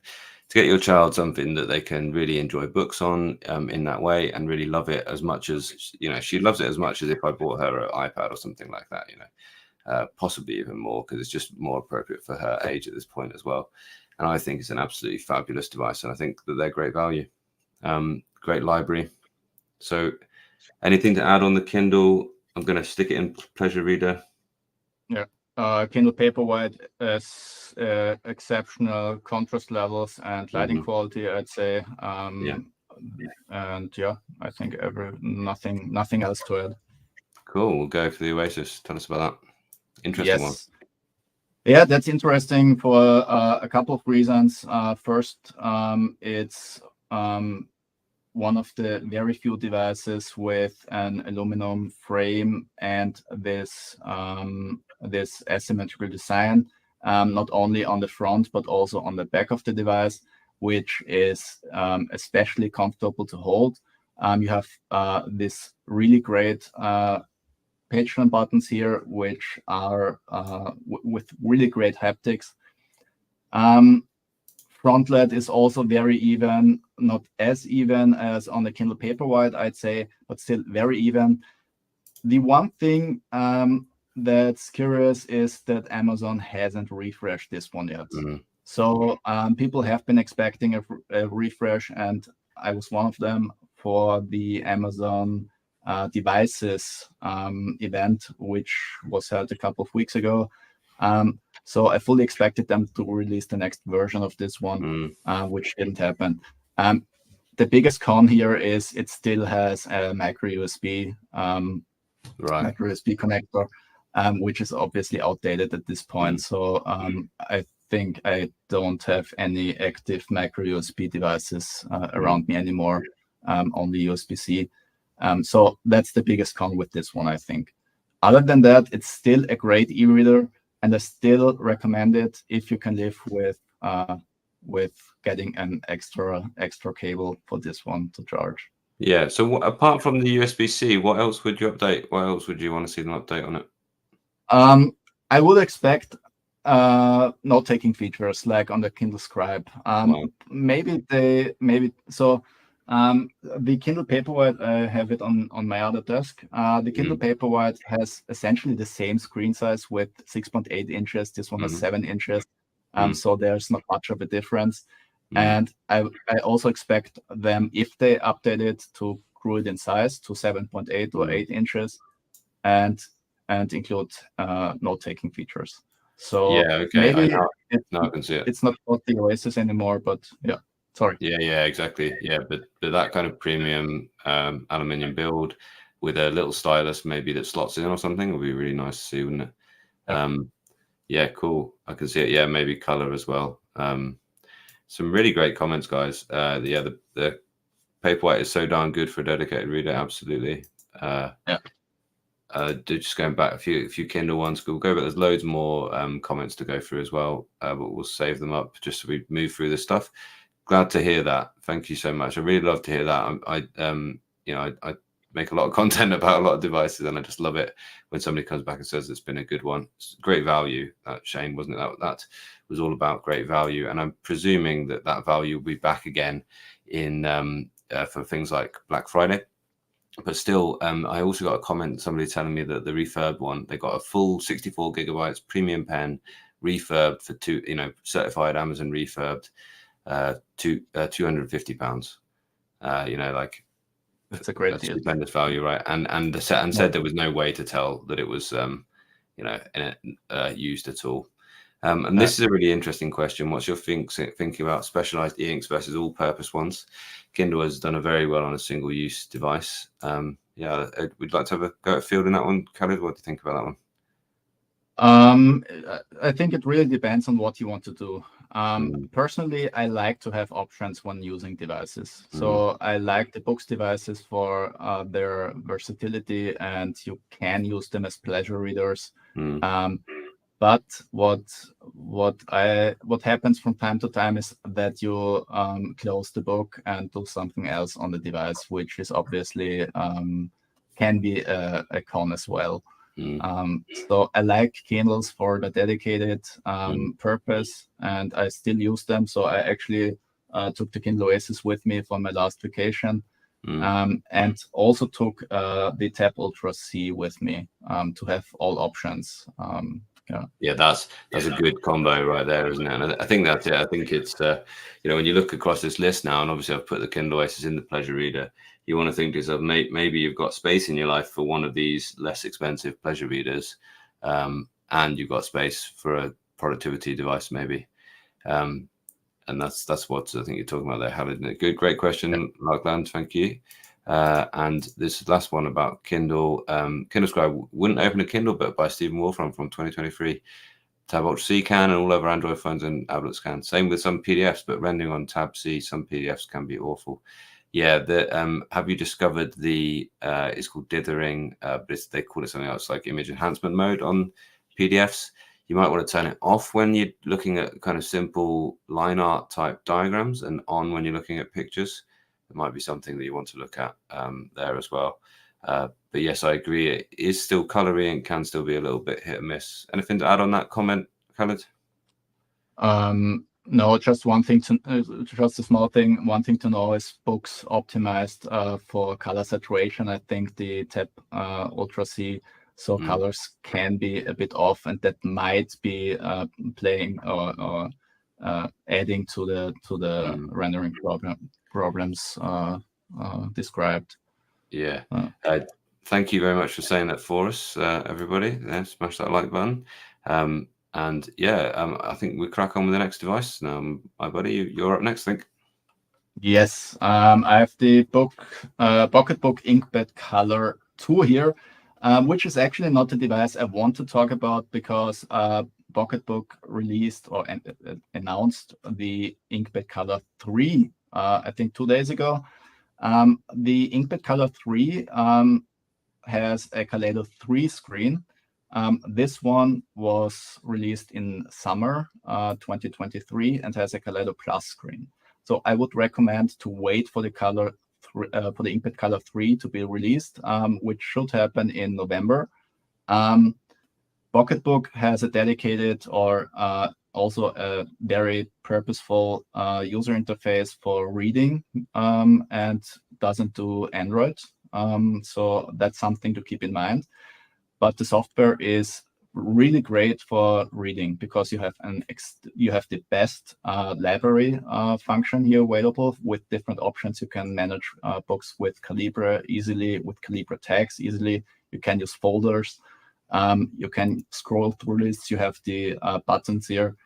your child something that they can really enjoy books on in that way, and really love it as much as she loves it as much as if I bought her an iPad or something like that, possibly even more, because it's just more appropriate for her age at this point as well. And I think it's an absolutely fabulous device, and I think that they're great value, great library. So anything to add on the Kindle? I'm going to stick it in pleasure reader. Yeah. Kindle Paperwhite has exceptional contrast levels and lighting quality, I'd say. And yeah, I think nothing else to add. Cool. We'll go for the Oasis. Tell us about that. Interesting one. Yeah, that's interesting for a couple of reasons. First, it's one of the very few devices with an aluminum frame and this asymmetrical design, not only on the front but also on the back of the device, which is especially comfortable to hold. You have this really great page turn buttons here, which are with really great haptics. Front lead is also very even, not as even as on the Kindle Paperwhite, I'd say, but still very even. The one thing that's curious is that Amazon hasn't refreshed this one yet. So people have been expecting a refresh, and I was one of them for the Amazon devices event, which was held a couple of weeks ago. So I fully expected them to release the next version of this one, which didn't happen. The biggest con here is it still has a micro USB connector, which is obviously outdated at this point. So I think I don't have any active micro USB devices around me anymore, only USB-C. So that's the biggest con with this one, I think. Other than that, it's still a great e-reader, and I still recommend it if you can live with getting an extra cable for this one to charge. Yeah. So apart from the USB-C, what else would you update? What else would you want to see them update on it? I would expect note-taking features like on the Kindle Scribe. The Kindle Paperwhite, I have it on my other desk. The Kindle Paperwhite has essentially the same screen size with 6.8 inches. This one has 7 inches. So there's not much of a difference. And I also expect them, if they update it, to grow it in size to 7.8 or 8 inches and include note-taking features. So maybe I can see it. It's not called the Oasis anymore, but yeah. Sorry. Yeah, exactly. Yeah, but that kind of premium aluminium build with a little stylus maybe that slots in or something would be really nice to see, wouldn't it? Yeah, cool. I can see it. Yeah, maybe color as well. Some really great comments, guys. The Paperwhite is so darn good for a dedicated reader. Absolutely. Just going back a few Kindle ones. We'll go, but there's loads more comments to go through as well. But we'll save them up just so we move through this stuff. Glad to hear that. Thank you so much. I really love to hear that. I make a lot of content about a lot of devices, and I just love it when somebody comes back and says it's been a good one. It's great value. Shane, wasn't it? That was all about great value, and I'm presuming that value will be back again in for things like Black Friday. But still, I also got a comment, somebody telling me that the refurb one, they got a full 64 gigabytes premium pen refurbed for certified Amazon refurbed, £250. Like, that's a great deal. Stupendous value, right? And said there was no way to tell that it was used at all. And this is a really interesting question. What's your thinking about specialized e-inks versus all-purpose ones? Kindle has done a very well on a single-use device. We'd like to have a go at fielding that one. Khalid, what do you think about that one? I think it really depends on what you want to do. Personally, I like to have options when using devices. So I like the Boox devices for their versatility, and you can use them as pleasure readers. But what happens from time to time is that you close the book and do something else on the device, which is obviously can be a con as well. So I like Kindles for the dedicated purpose, and I still use them. So I actually took the Kindle Oasis with me for my last vacation, and also took the Tab Ultra C with me to have all options. That's a good combo right there, isn't it? And I think that's it. I think it's when you look across this list now, and obviously I've put the Kindle Oasis in the pleasure reader, you want to think to yourself, maybe you've got space in your life for one of these less expensive pleasure readers, and you've got space for a productivity device maybe. And that's what I think you're talking about there, Khalid. Great question, Lachlan, thank you. And this last one about Kindle, Kindle Scribe wouldn't open a Kindle, but by Stephen Wolfram from 2023. Tab Ultra C can, and all over Android phones and tablets can. Same with some PDFs, but rendering on Tab C, some PDFs can be awful. Have you discovered it's called dithering, but they call it something else, like image enhancement mode on PDFs. You might want to turn it off when you're looking at kind of simple line art type diagrams, and on when you're looking at pictures. It might be something that you want to look at there as well. But yes, I agree. It is still coloring and can still be a little bit hit or miss. Anything to add on that comment, Khalid? No, just one thing just a small thing. One thing to know is Boox optimized for color saturation. I think the Tab Ultra C, so colors can be a bit off, and that might be playing or adding to the rendering problems described. Thank you very much for saying that for us, everybody. Smash that like button. I think we crack on with the next device now. My buddy, you're up next, I think. Yes, I have the Pocketbook InkPad Color 2 here, which is actually not the device I want to talk about, because Pocketbook released or announced the InkPad Color 3, I think 2 days ago. The InkPad Color 3 has a Kaleido 3 screen. This one was released in summer 2023 and has a Kaleido Plus screen. So I would recommend to wait for the InkPad Color 3 to be released, which should happen in November. Pocketbook has a dedicated or also a very purposeful user interface for reading, and doesn't do Android. So that's something to keep in mind. But the software is really great for reading, because you have the best library function here available with different options. You can manage books with Calibra easily, with Calibra tags easily. You can use folders. You can scroll through lists. You have the buttons here.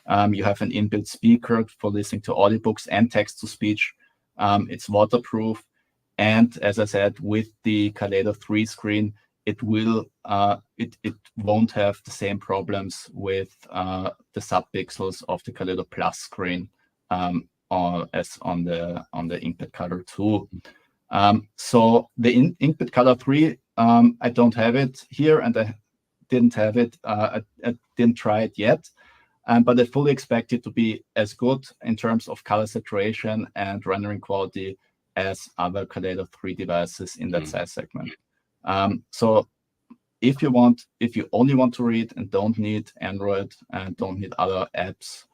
You have an inbuilt speaker for listening to audiobooks and text-to-speech. It's waterproof. And as I said, with the Kaleido 3 screen, it won't have the same problems with the subpixels of the Kaleido Plus screen as on the InkPad Color 2. So the InkPad Color 3, I don't have it here, and I didn't have it. I didn't try it yet, but I fully expect it to be as good in terms of color saturation and rendering quality as other Kaleido 3 devices in that size segment. So if you only want to read and don't need Android and don't need other apps,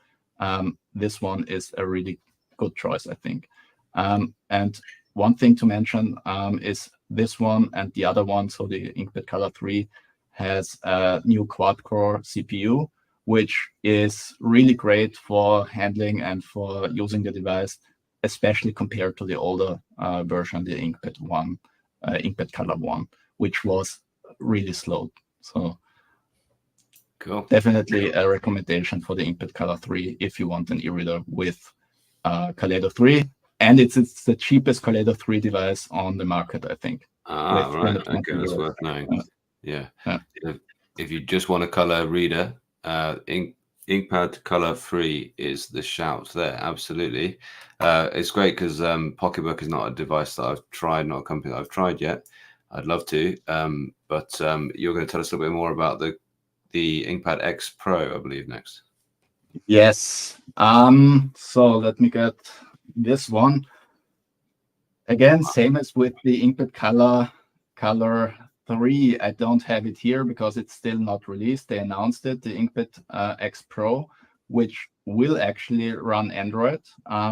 this one is a really good choice, I think. And one thing to mention is this one and the other one, so the InkPad Color 3 has a new quad-core CPU which is really great for handling and for using the device, especially compared to the older version, the InkPad Color 1, which was really slow. So cool. Definitely a recommendation for the InkPad Color 3 if you want an e-reader with Kaleido 3. And it's the cheapest Kaleido 3 device on the market, I think. Right. Okay, that's worth knowing. Yeah. If you just want a color reader, InkPad Color 3 is the shout there. Absolutely. It's great because Pocketbook is not a device that I've tried, not a company that I've tried yet. I'd love to. But you're going to tell us a little bit more about the InkPad X Pro, I believe, next. Yes. So let me get this one. Again, same as with the InkPad Color 3. I don't have it here because it's still not released. They announced it, the InkPad X Pro, which will actually run Android.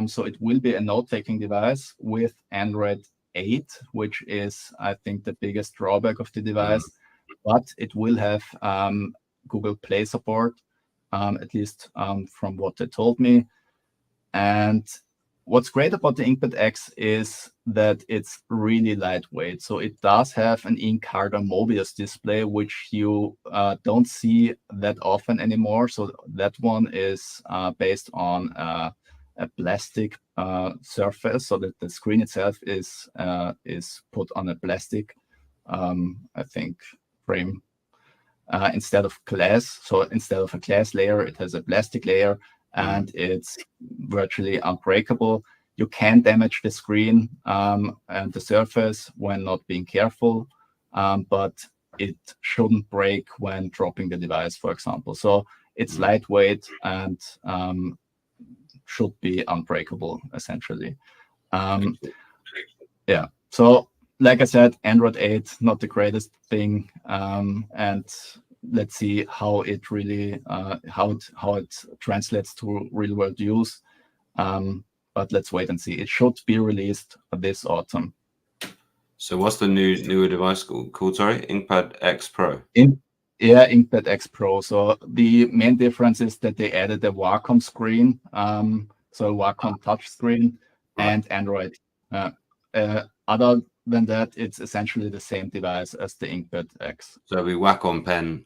So it will be a note-taking device with Android 8, which is, I think, the biggest drawback of the device. But it will have Google Play support, at least from what they told me. And what's great about the InkPad X is that it's really lightweight. So it does have an InkHarder Mobius display, which you don't see that often anymore. So that one is based on a plastic surface, so that the screen itself is put on a plastic, I think, frame instead of glass. So instead of a glass layer, it has a plastic layer. And it's virtually unbreakable. You can damage the screen and the surface when not being careful, but it shouldn't break when dropping the device, for example. So it's lightweight and should be unbreakable, essentially. Yeah. So like I said, Android 8, not the greatest thing. And let's see how it really how it translates to real world use, but let's wait and see. It should be released this autumn. So what's the newer device called? Sorry, InkPad X Pro. InkPad X Pro. So the main difference is that they added a Wacom screen, so Wacom touch screen, and Android. Other than that, it's essentially the same device as the InkPad X. So it'll be Wacom Pen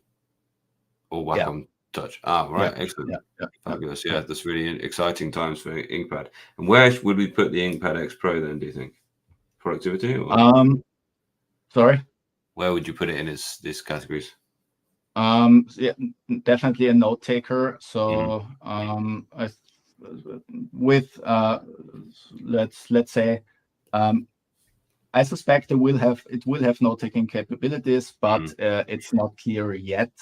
or Wacom Touch. Right. Excellent. Fabulous. Yeah, that's really exciting times for InkPad. And where would we put the InkPad X Pro then, do you think? Productivity? Or? Sorry? Where would you put it in these categories? Yeah, definitely a note taker. So with let's say I suspect it will have note taking capabilities, but it's not clear yet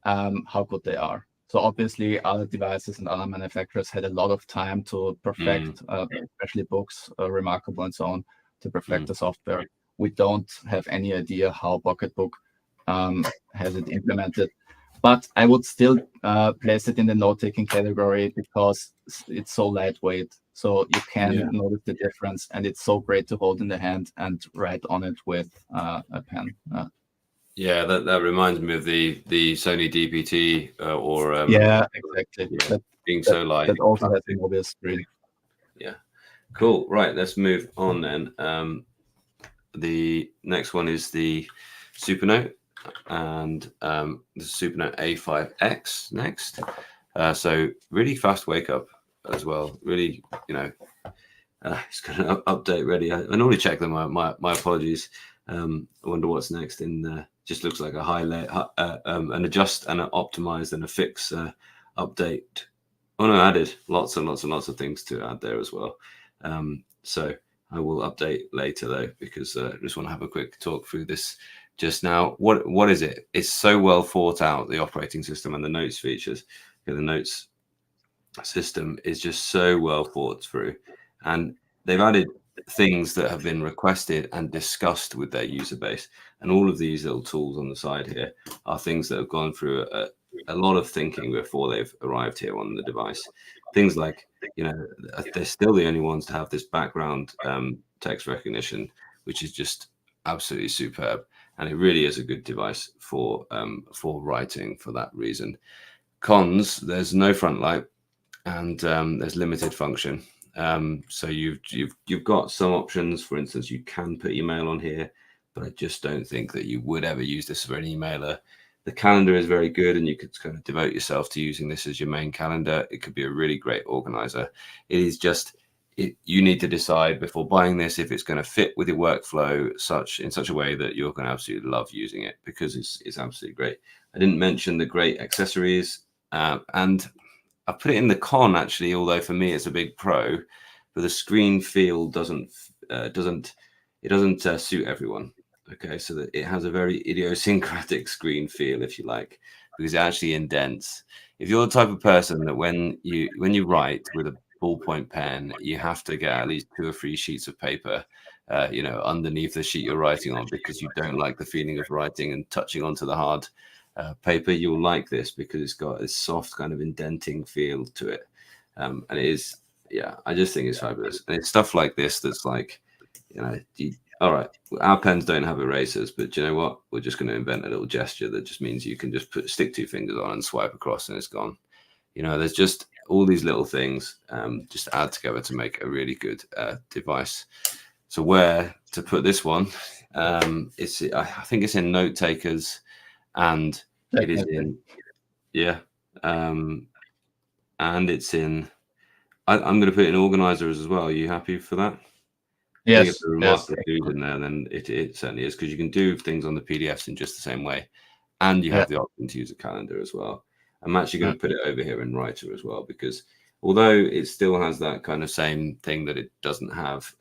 how good they are. So obviously other devices and other manufacturers had a lot of time to perfect, especially Boox, Remarkable and so on, to perfect the software. We don't have any idea how Pocketbook has it implemented, but I would still place it in the note-taking category because it's so lightweight. So you can notice the difference, and it's so great to hold in the hand and write on it with a pen. Yeah, that reminds me of the Sony DPT exactly. Yeah, being so light. That also has a Mobius screen. Yeah, cool. Right, let's move on then. The next one is the Supernote and the Supernote A5 X next. So really fast wake up as well. Really, it's got an update ready. I normally check them. My apologies. I wonder what's next. Just looks like a highlight, an adjust and an optimize and a fix update. Oh no, added lots and lots and lots of things to add there as well. So I will update later though, because I just want to have a quick talk through this just now. What is it? It's so well thought out, the operating system and the notes features. The notes system is just so well thought through, and they've added things that have been requested and discussed with their user base. And all of these little tools on the side here are things that have gone through a lot of thinking before they've arrived here on the device. Things like, they're still the only ones to have this background text recognition, which is just absolutely superb. And it really is a good device for writing for that reason. cons, there's no front light, and there's limited function. So you've got some options. For instance, you can put email on here, but I just don't think that you would ever use this for an emailer. The calendar is very good, and you could kind of devote yourself to using this as your main calendar. It could be a really great organizer. It is just, you need to decide before buying this if it's going to fit with your workflow in such a way that you're going to absolutely love using it, because it's absolutely great. I didn't mention the great accessories, and I put it in the con actually, although for me it's a big pro, but the screen feel doesn't suit everyone. Okay, so that it has a very idiosyncratic screen feel, if you like, because it actually indents. If you're the type of person that when you write with a ballpoint pen, you have to get at least 2 or 3 sheets of paper, underneath the sheet you're writing on, because you don't like the feeling of writing and touching onto the hard paper, you'll like this because it's got a soft kind of indenting feel to it, and it is, yeah, I just think it's fabulous. And it's stuff like this that's like, all right, our pens don't have erasers, but do you know what? We're just going to invent a little gesture that just means you can just stick 2 fingers on and swipe across and it's gone. There's just all these little things just add together to make a really good device. So where to put this one? I think it's in note takers, and it is in, and it's in, I'm going to put in organizers as well. Are you happy for that? Yes. If the remarkable food in there, then it certainly is, because you can do things on the PDFs in just the same way, and you have the option to use a calendar as well. I'm actually going to put it over here in Writer as well, because although it still has that kind of same thing that it doesn't have,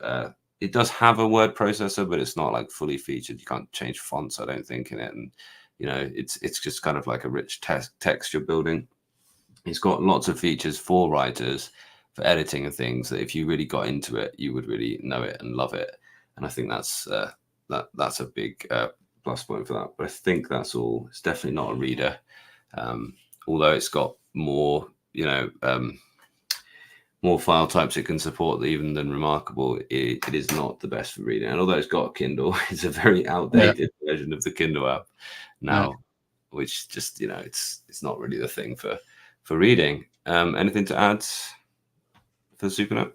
it does have a word processor, but it's not like fully featured. You can't change fonts, I don't think, in it, and it's just kind of like a rich text you're building. It's got lots of features for writers, for editing and things, that if you really got into it, you would really know it and love it. And I think that's a big plus point for that. But I think that's all. It's definitely not a reader, although it's got more, more file types it can support even than Remarkable. It is not the best for reading. And although it's got a Kindle, it's a very outdated version of the Kindle app now, which just, it's not really the thing for reading. Anything to add for the Supernote?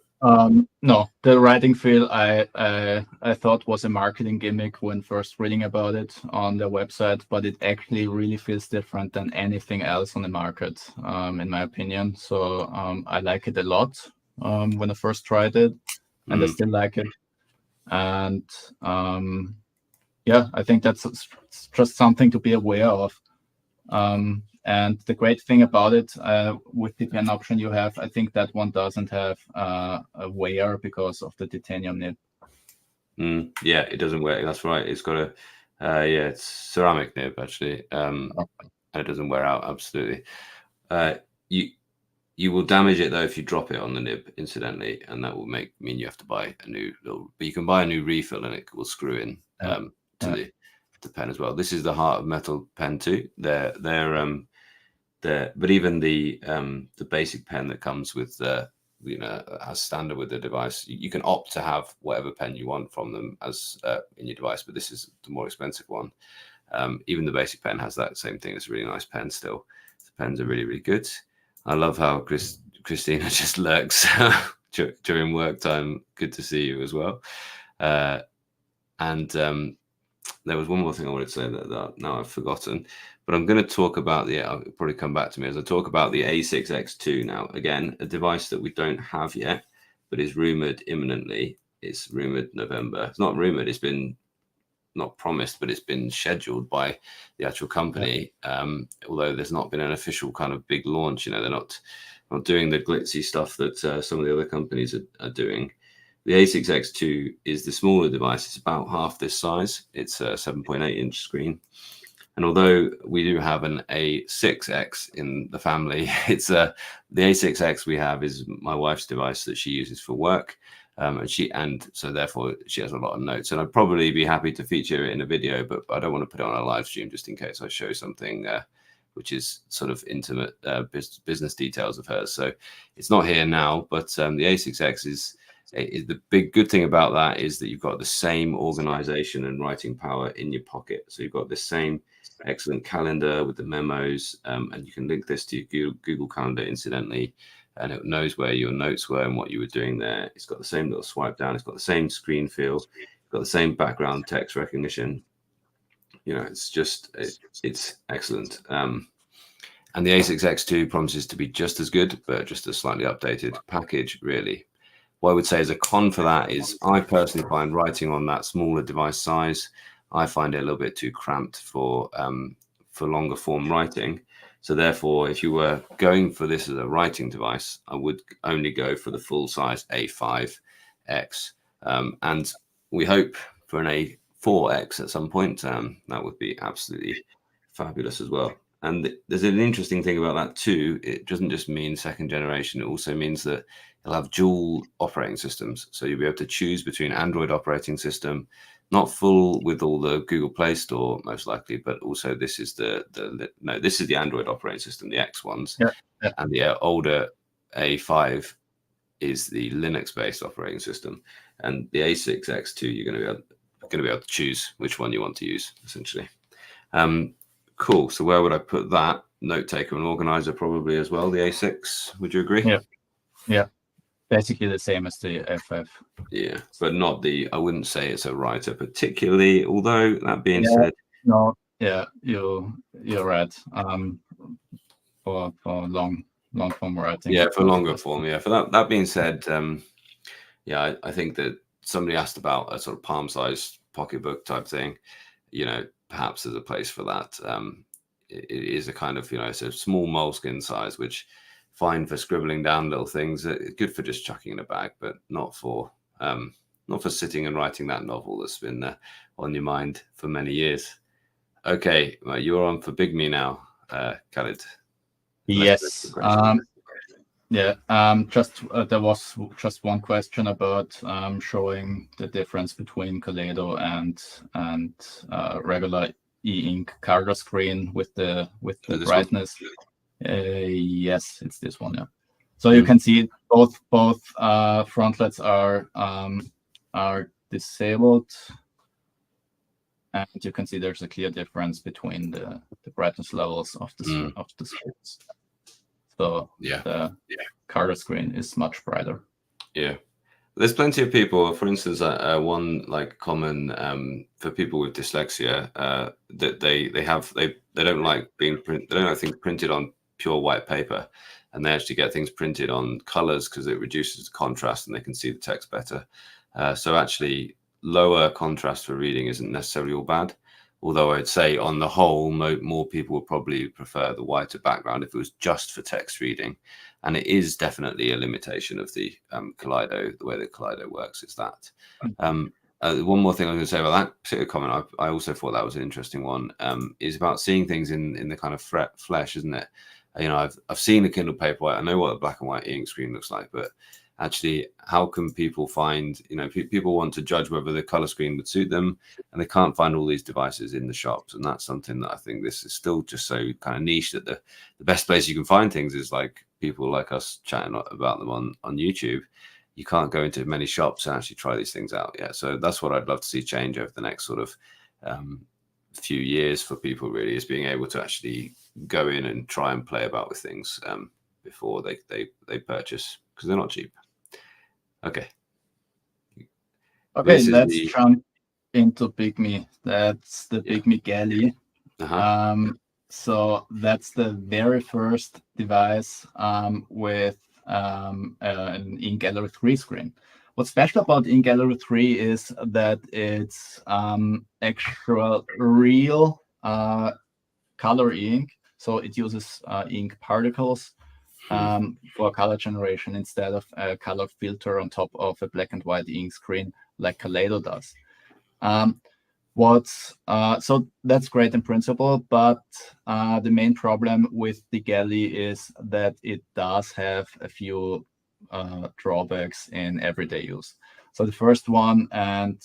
No, the writing feel I thought was a marketing gimmick when first reading about it on their website, but it actually really feels different than anything else on the market, in my opinion. So I like it a lot when I first tried it, and I still like it. And I think that's just something to be aware of. And the great thing about it, with the pen option you have, I think that one doesn't have a wear because of the titanium nib. Yeah, it doesn't wear. That's right. It's got it's ceramic nib actually, and it doesn't wear out. Absolutely. You will damage it though if you drop it on the nib, incidentally, and that will mean you have to buy a new little. But you can buy a new refill, and it will screw in to the pen as well. This is the Heart of Metal pen too. But even the basic pen that comes with as standard with the device, you can opt to have whatever pen you want from them as in your device, but this is the more expensive one. Even the basic pen has that same thing. It's a really nice pen still. The pens are really, really good. I love how Christina just lurks during work time. Good to see you as well. And there was one more thing I wanted to say that now I've forgotten, but I'm going to talk about I'll probably come back to me as I talk about the A6 X2 now. Again, a device that we don't have yet, but is rumored imminently. It's rumored November. It's not rumored. It's been not promised, but it's been scheduled by the actual company. Although there's not been an official kind of big launch. They're not doing the glitzy stuff that some of the other companies are doing. The A6 X2 is the smaller device. It's about half this size. It's a 7.8-inch screen. And although we do have an A6 X in the family, it's the A6 X we have is my wife's device that she uses for work. And so therefore she has a lot of notes. And I'd probably be happy to feature it in a video, but I don't want to put it on a live stream just in case I show something which is sort of intimate business details of hers. So it's not here now, but the A6 X The big good thing about that is that you've got the same organization and writing power in your pocket. So you've got the same excellent calendar with the memos, and you can link this to your Google Calendar incidentally, and it knows where your notes were and what you were doing there. It's got the same little swipe down. It's got the same screen feel. It's got the same background text recognition. You know, it's just, it's excellent. And the A6 X2 promises to be just as good, but just a slightly updated package, really. What I would say as a con for that is I personally find writing on that smaller device size, I find it a little bit too cramped for longer form writing. So therefore, if you were going for this as a writing device, I would only go for the full size A5 X. And we hope for an A4 X at some point. That would be absolutely fabulous as well. And there's an interesting thing about that too. It doesn't just mean second generation. It also means that it'll have dual operating systems. So you'll be able to choose between Android operating system, not full with all the Google Play Store most likely, but also this is this is the Android operating system, the X ones, and the older A5 is the Linux-based operating system, and the A6 X2 you're going to be able to choose which one you want to use essentially. Cool. So where would I put that? Note taker and organizer probably as well. The A6. Would you agree? Yeah. Yeah. Basically the same as the FF. Yeah, but not the. I wouldn't say it's a writer particularly. Although that being said, no. Yeah, you're right. For long form writing. Yeah, for longer form. Yeah. For that being said, yeah, I think that somebody asked about a sort of palm-sized pocketbook type thing. You know, perhaps there's a place for that. It is a kind of, you know, it's a small moleskin size, which fine for scribbling down little things. Good for just chucking in a bag, but not for sitting and writing that novel that's been on your mind for many years. Okay, well, you're on for Bigme now, Chalid. Yes. Yeah. There was just one question about showing the difference between Kaleido and regular e-ink color screen with the brightness. Yes, it's this one. Yeah. So you can see both frontlets are disabled, and you can see there's a clear difference between the brightness levels of the screens. So the color screen is much brighter. Yeah. There's plenty of people, for instance, one like common for people with dyslexia, that they don't like they don't like things printed on pure white paper, and they actually get things printed on colors because it reduces the contrast and they can see the text better. So actually, lower contrast for reading isn't necessarily all bad. Although I'd say on the whole, more people would probably prefer the whiter background if it was just for text reading. And it is definitely a limitation of the Kaleido, the way that Kaleido works is that. One more thing I was going to say about that particular comment, I also thought that was an interesting one, is about seeing things in the kind of flesh, isn't it? You know, I've seen the Kindle Paperwhite. I know what a black and white ink screen looks like, but actually, how can people find, you know, people want to judge whether the color screen would suit them, and they can't find all these devices in the shops. And that's something that I think this is still just so kind of niche that the best place you can find things is like people like us chatting about them on YouTube. You can't go into many shops and actually try these things out. Yeah. So that's what I'd love to see change over the next sort of few years for people, really, is being able to actually go in and try and play about with things before they purchase, because they're not cheap. Okay, let's jump into Bigme. That's the Bigme Gallery. So that's the very first device with an InkGallery 3 screen. What's special about InkGallery 3 is that it's actual real color ink. So it uses ink particles for color generation instead of a color filter on top of a black and white ink screen like Kaleido does. So that's great in principle, but the main problem with the Gallery is that it does have a few drawbacks in everyday use. So the first one and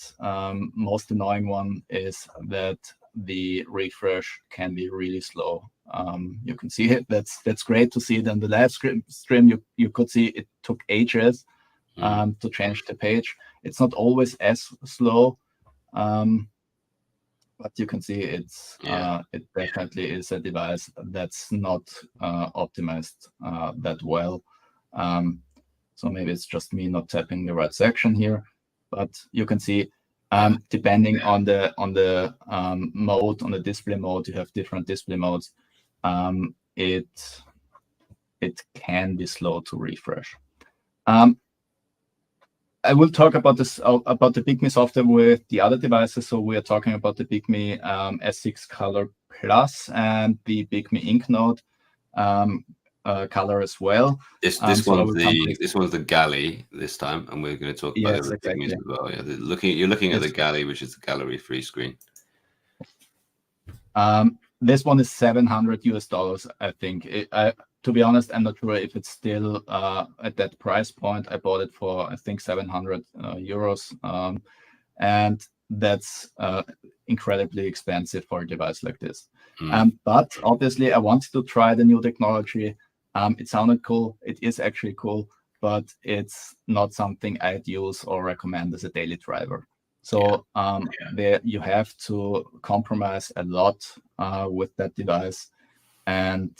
most annoying one is that the refresh can be really slow. You can see it. That's great to see it in the live stream. You could see it took ages to change the page. It's not always as slow, but you can see it's it definitely is a device that's not optimized that well. So maybe it's just me not tapping the right section here, but you can see depending on the mode, on the display mode, you have different display modes. It can be slow to refresh. I will talk about this about the Bigme software with the other devices. So we are talking about the Bigme S6 Color Plus and the Bigme InkNote color as well. This one's the Galley this time, and we're going to talk about the Bigmes as well. Yeah, you're looking at the Galley, which is the gallery free screen. This one is $700 I think. To be honest, I'm not sure if it's still at that price point. I bought it for, I think, 700 euros. And that's incredibly expensive for a device like this. But obviously, I wanted to try the new technology. It sounded cool. It is actually cool, but it's not something I'd use or recommend as a daily driver. So there you have to compromise a lot with that device. And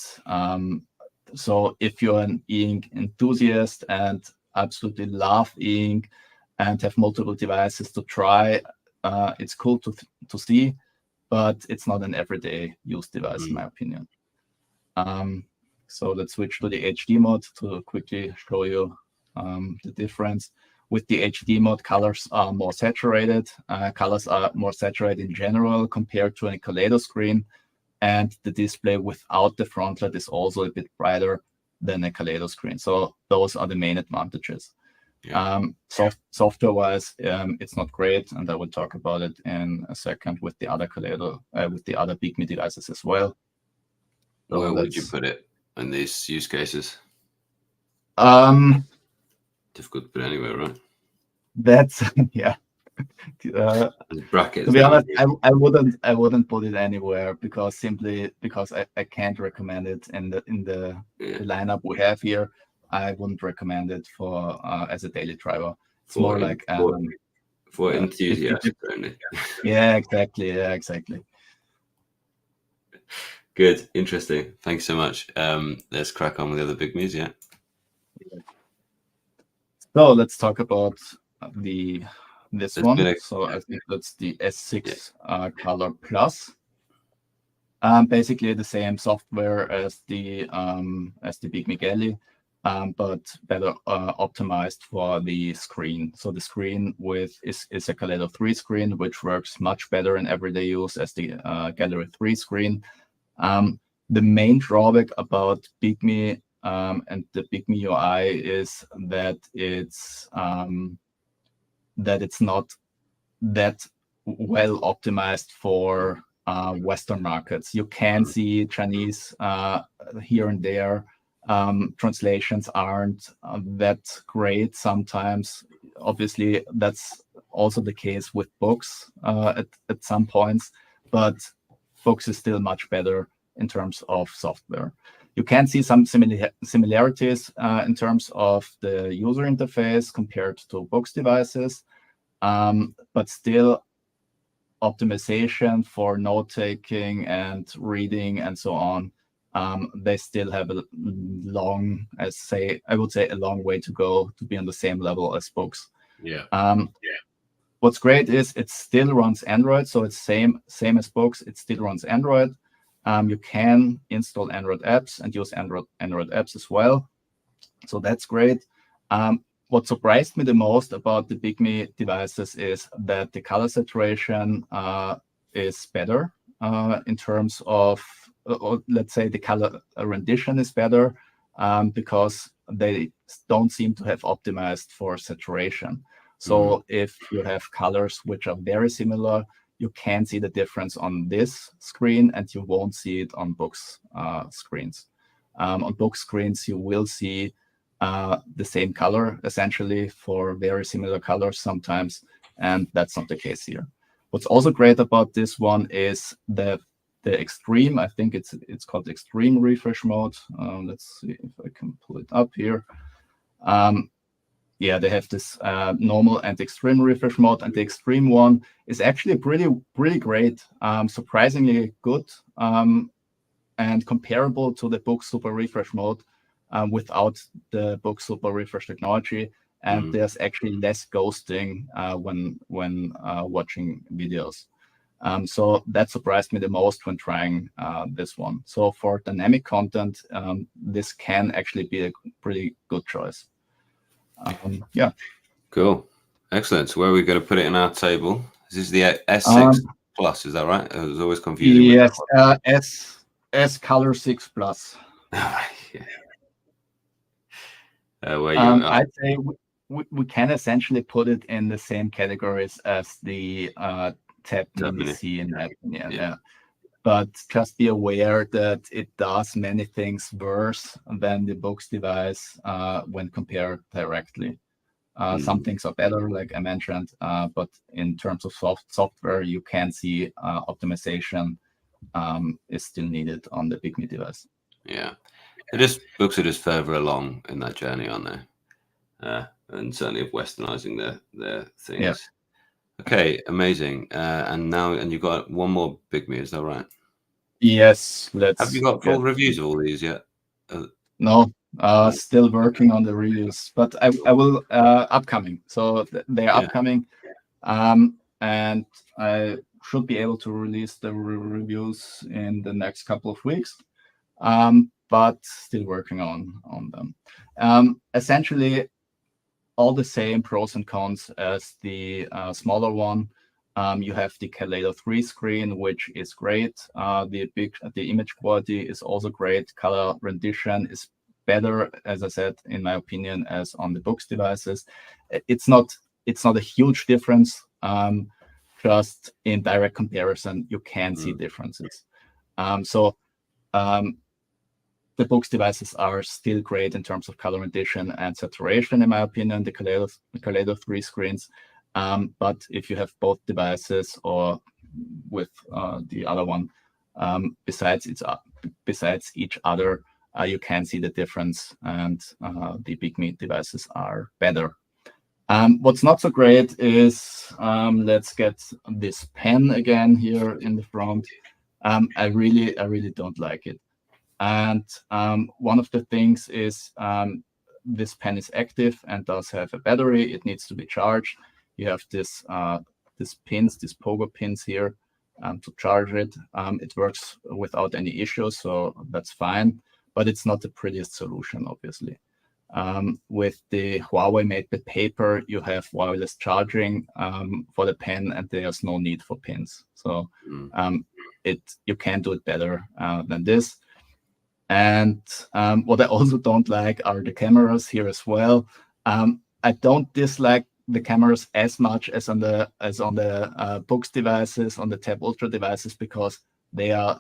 so if you're an e-ink enthusiast and absolutely love e-ink and have multiple devices to try, it's cool to see, but it's not an everyday use device in my opinion. So let's switch to the HD mode to quickly show you the difference. With the HD mode, colors are more saturated. Colors are more saturated in general compared to a Kaleido screen. And the display without the frontlet is also a bit brighter than a Kaleido screen. So those are the main advantages. Software-wise, it's not great, and I will talk about it in a second with the other Kaleido, with the other Bigme devices as well. So where would you put it in these use cases? Difficult to put anywhere, right? That's brackets. To be honest, I wouldn't put it anywhere because I can't recommend it in the lineup we have here. I wouldn't recommend it for as a daily driver. It's more like for enthusiasts only. Yeah, exactly. Good, interesting. Thanks so much. Let's crack on with the other Bigmes. Yeah. So let's talk about this one. So I think that's the S6 Color Plus. Basically the same software as the Bigme Gallery, but better optimized for the screen. So the screen is a Kaleido 3 screen, which works much better in everyday use as the Gallery 3 screen. The main drawback about Bigme and the Bigme UI is that it's not that well optimized for Western markets. You can see Chinese here and there. Translations aren't that great sometimes. Obviously, that's also the case with Boox at some points, but Boox is still much better in terms of software. You can see some similarities in terms of the user interface compared to Boox devices, but still optimization for note-taking and reading and so on. They still have a long, I would say a long way to go to be on the same level as Boox. What's great is it still runs Android, so it's same as Boox. It still runs Android. You can install Android apps and use Android apps as well. So that's great. What surprised me the most about the Bigme devices is that the color saturation is better in terms of, let's say the color rendition is better because they don't seem to have optimized for saturation. So if you have colors which are very similar, you can see the difference on this screen and you won't see it on Boox screens. On Boox screens, you will see the same color essentially for very similar colors sometimes, and that's not the case here. What's also great about this one is the extreme, I think it's called extreme refresh mode. Let's see if I can pull it up here. yeah, they have this normal and extreme refresh mode, and the extreme one is actually pretty great, surprisingly good, and comparable to the Boox Super Refresh mode without the Boox Super Refresh technology. And there's actually less ghosting when watching videos. So that surprised me the most when trying this one. So for dynamic content, this can actually be a pretty good choice. Yeah. Cool. Excellent. So where are we going to put it in our table? Is this the S6 Plus? Is that right? It was always confusing. Yes, S Color 6 Plus. Yeah. I'd say we can essentially put it in the same categories as the Tab Mini C, in my opinion. Yeah. But just be aware that it does many things worse than the Boox device when compared directly. Some things are better, like I mentioned, but in terms of software, you can see optimization is still needed on the Bigme device. Yeah, Boox are just further along in that journey, aren't they? And certainly of westernizing their things. Yeah. Okay, amazing. And you've got one more Bigme, is that right? Yes. Have you got full reviews of all these yet? No. Still working on the reviews, but I will upcoming. So they're upcoming, and I should be able to release the reviews in the next couple of weeks. But still working on them. Essentially, all the same pros and cons as the smaller one. You have the Chalid 3 screen, which is great. The image quality is also great. Color rendition is better, as I said, in my opinion, as on the Boox devices. It's not a huge difference. Just in direct comparison, you can see differences. The Boox devices are still great in terms of color rendition and saturation, in my opinion, the Chalid 3 screens. But if you have both devices or with the other one, besides each other, you can see the difference, and the Bigme devices are better. What's not so great is, let's get this pen again here in the front. I really don't like it. And one of the things is this pen is active and does have a battery. It needs to be charged. You have these Pogo pins here to charge it. It works without any issues, so that's fine. But it's not the prettiest solution, obviously. With the Huawei MatePad Paper, you have wireless charging for the pen, and there's no need for pins. So you can do it better than this. And what I also don't like are the cameras here as well. I don't dislike the cameras as much as on the Boox devices, on the Tab Ultra devices, because they are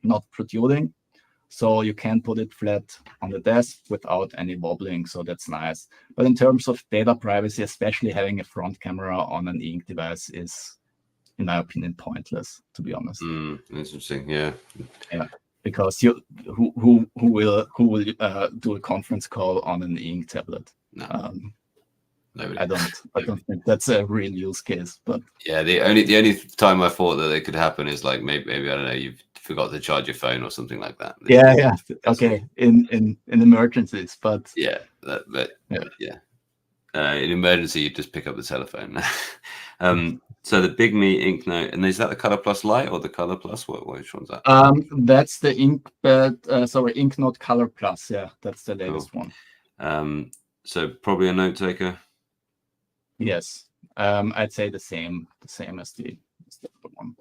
not protruding. So you can put it flat on the desk without any wobbling. So that's nice. But in terms of data privacy, especially having a front camera on an ink device is, in my opinion, pointless, to be honest. Interesting. Yeah. Yeah. Because who will do a conference call on an ink tablet? No. I don't think that's a real use case. But yeah, the only time I thought that it could happen is like maybe I don't know, you've forgot to charge your phone or something like that. Yeah. Okay, in emergencies, but yeah. In emergency, you just pick up the telephone. So the Bigme InkNote, and is that the Color Plus Lite or the Color Plus? Which one's that? That's the InkNote Color Plus. Yeah, that's the latest one. So probably a note taker. Yes, I'd say the same as the other one.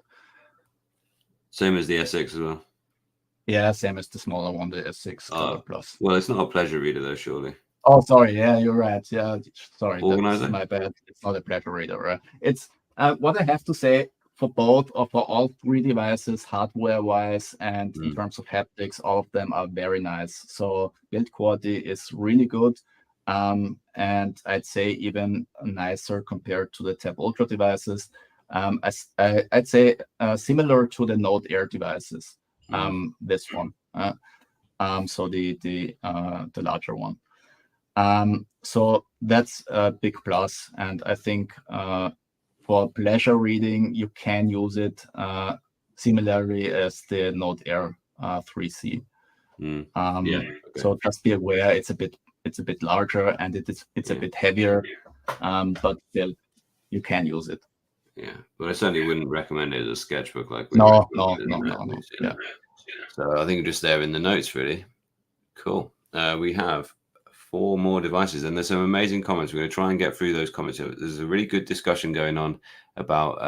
Same as the S6 as well. Yeah, same as the smaller one, the S6 Color Plus. Well, it's not a pleasure reader though, surely. Oh, sorry. Yeah, you're right. Yeah, sorry. Organizer? That's my bad. It's not a pleasure reader. It's what I have to say for both or for all three devices, hardware-wise and in terms of haptics, all of them are very nice. So build quality is really good. And I'd say even nicer compared to the Tab Ultra devices. I'd say similar to the Note Air devices. This one. So the larger one. So that's a big plus, and I think for pleasure reading, you can use it similarly as the Note Air 3C. Okay. So just be aware, it's a bit larger and it's a bit heavier, but still you can use it. Yeah, but I certainly wouldn't recommend it as a sketchbook like we No. Yeah. So I think just there in the notes, really. Cool. We have 4 more devices, and there's some amazing comments. We're going to try and get through those comments. There's a really good discussion going on about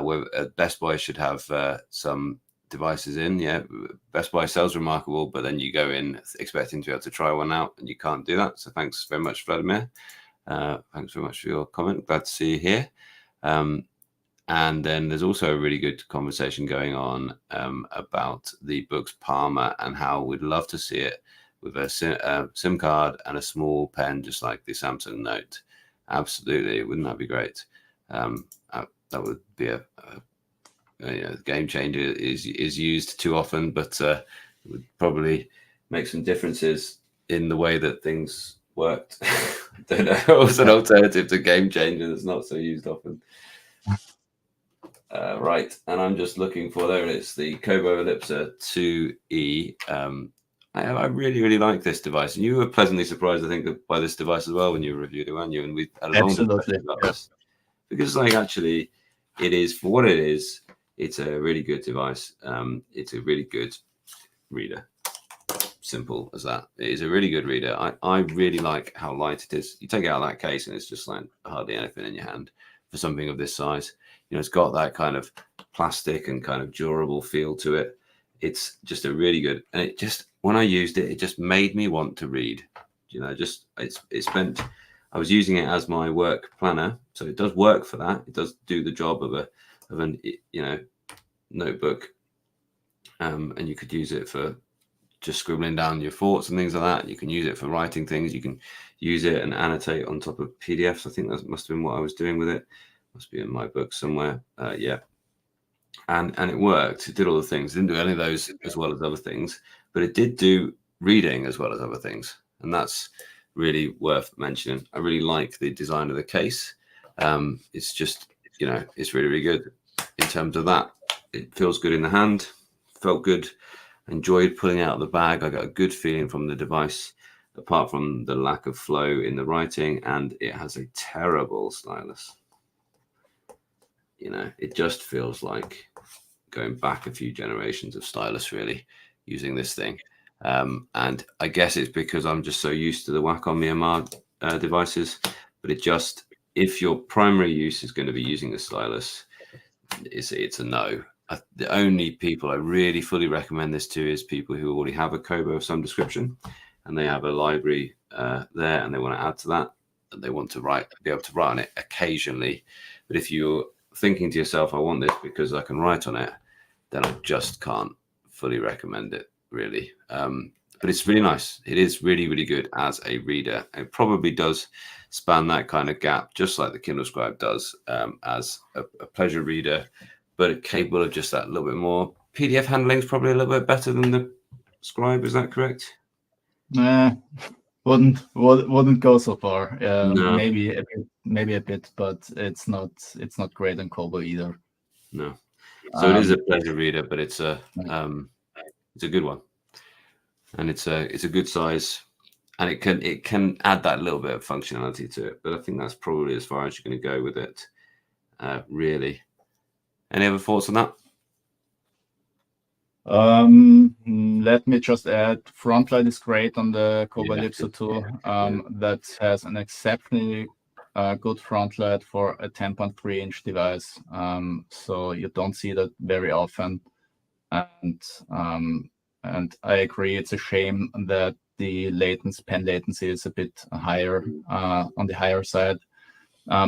whether Best Buy should have some devices in. Yeah, Best Buy sells remarkable, but then you go in expecting to be able to try one out, and you can't do that. So thanks very much, Vladimir. Thanks very much for your comment. Glad to see you here. And then there's also a really good conversation going on about the Boox Palma and how we'd love to see it with a SIM card and a small pen, just like the Samsung Note. Absolutely, wouldn't that be great? That would be a game changer. Is used too often, but it would probably make some differences in the way that things worked. I don't know. It was an alternative to game changer that's not so used often. Right, and I'm just looking for, there it is, the Kobo Elipsa 2E. I really like this device, and you were pleasantly surprised, I think, by this device as well when you reviewed it, weren't you? And we had a long discussion about this, because, like, actually, it is, for what it is, it's a really good device. It's a really good reader. Simple as that. It is a really good reader. I really like how light it is. You take it out of that case, and it's just like hardly anything in your hand for something of this size. You know, it's got that kind of plastic and kind of durable feel to it. It's just a really good, and it just, when I used it, it just made me want to read. You know, just I was using it as my work planner, so it does work for that. It does do the job of an notebook, and you could use it for just scribbling down your thoughts and things like that. You can use it for writing things. You can use it and annotate on top of PDFs. I think that must have been what I was doing with it. Must be in my book somewhere. Yeah. And it worked. It did all the things. It didn't do any of those as well as other things, but it did do reading as well as other things. And that's really worth mentioning. I really like the design of the case. It's just, it's really, really good in terms of that. It feels good in the hand, felt good, enjoyed pulling it out of the bag. I got a good feeling from the device, apart from the lack of flow in the writing, and it has a terrible stylus. It just feels like going back a few generations of stylus, really, using this thing. And I guess it's because I'm just so used to the Wacom Myanmar devices, but if your primary use is going to be using a stylus, it's a no. The only people I really fully recommend this to is people who already have a Kobo of some description, and they have a library there, and they want to add to that, and they want to be able to write on it occasionally. But if you're thinking to yourself, I want this because I can write on it, then I just can't fully recommend it, really. But it's really nice. It is really, really good as a reader. It probably does span that kind of gap, just like the Kindle Scribe does, as a pleasure reader, but capable of just that little bit more. PDF handling is probably a little bit better than the Scribe. Is that correct? Wouldn't go so far. No. Maybe a bit, but it's not great in Kobo either. No. So it is a pleasure reader, but it's a good one, and it's a good size, and it can add that little bit of functionality to it. But I think that's probably as far as you're going to go with it, really. Any other thoughts on that? Let me just add, front light is great on the Kobo Elipsa 2. That has an exceptionally good front light for a 10.3-inch device. So you don't see that very often. And I agree, it's a shame that the pen latency is a bit higher, on the higher side,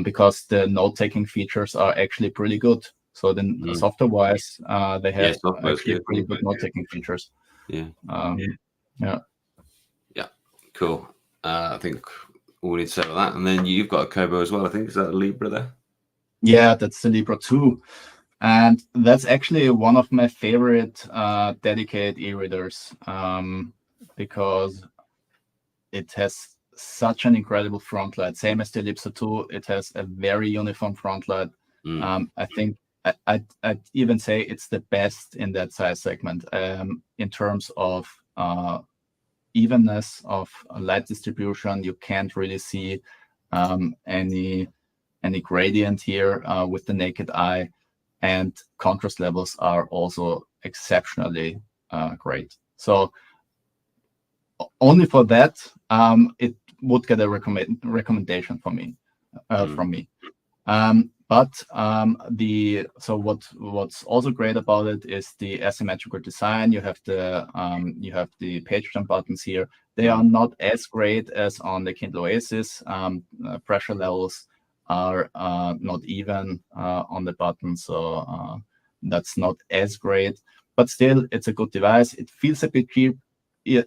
because the note-taking features are actually pretty good. So then, software-wise, they have actually pretty good note-taking features. Yeah. Yeah. Cool. I think all we need to say about that. And then you've got a Kobo as well, I think. Is that a Libra there? Yeah, that's the Libra 2. And that's actually one of my favorite dedicated e-readers, because it has such an incredible front light, same as the Elipsa 2. It has a very uniform front light. I think I'd even say it's the best in that size segment in terms of evenness of light distribution. You can't really see any gradient here with the naked eye, and contrast levels are also exceptionally great. So only for that, it would get a recommendation from me. What's also great about it is the asymmetrical design. You have the page turn buttons here. They are not as great as on the Kindle Oasis. Pressure levels are not even on the button, so that's not as great. But still, it's a good device. It feels a bit cheap,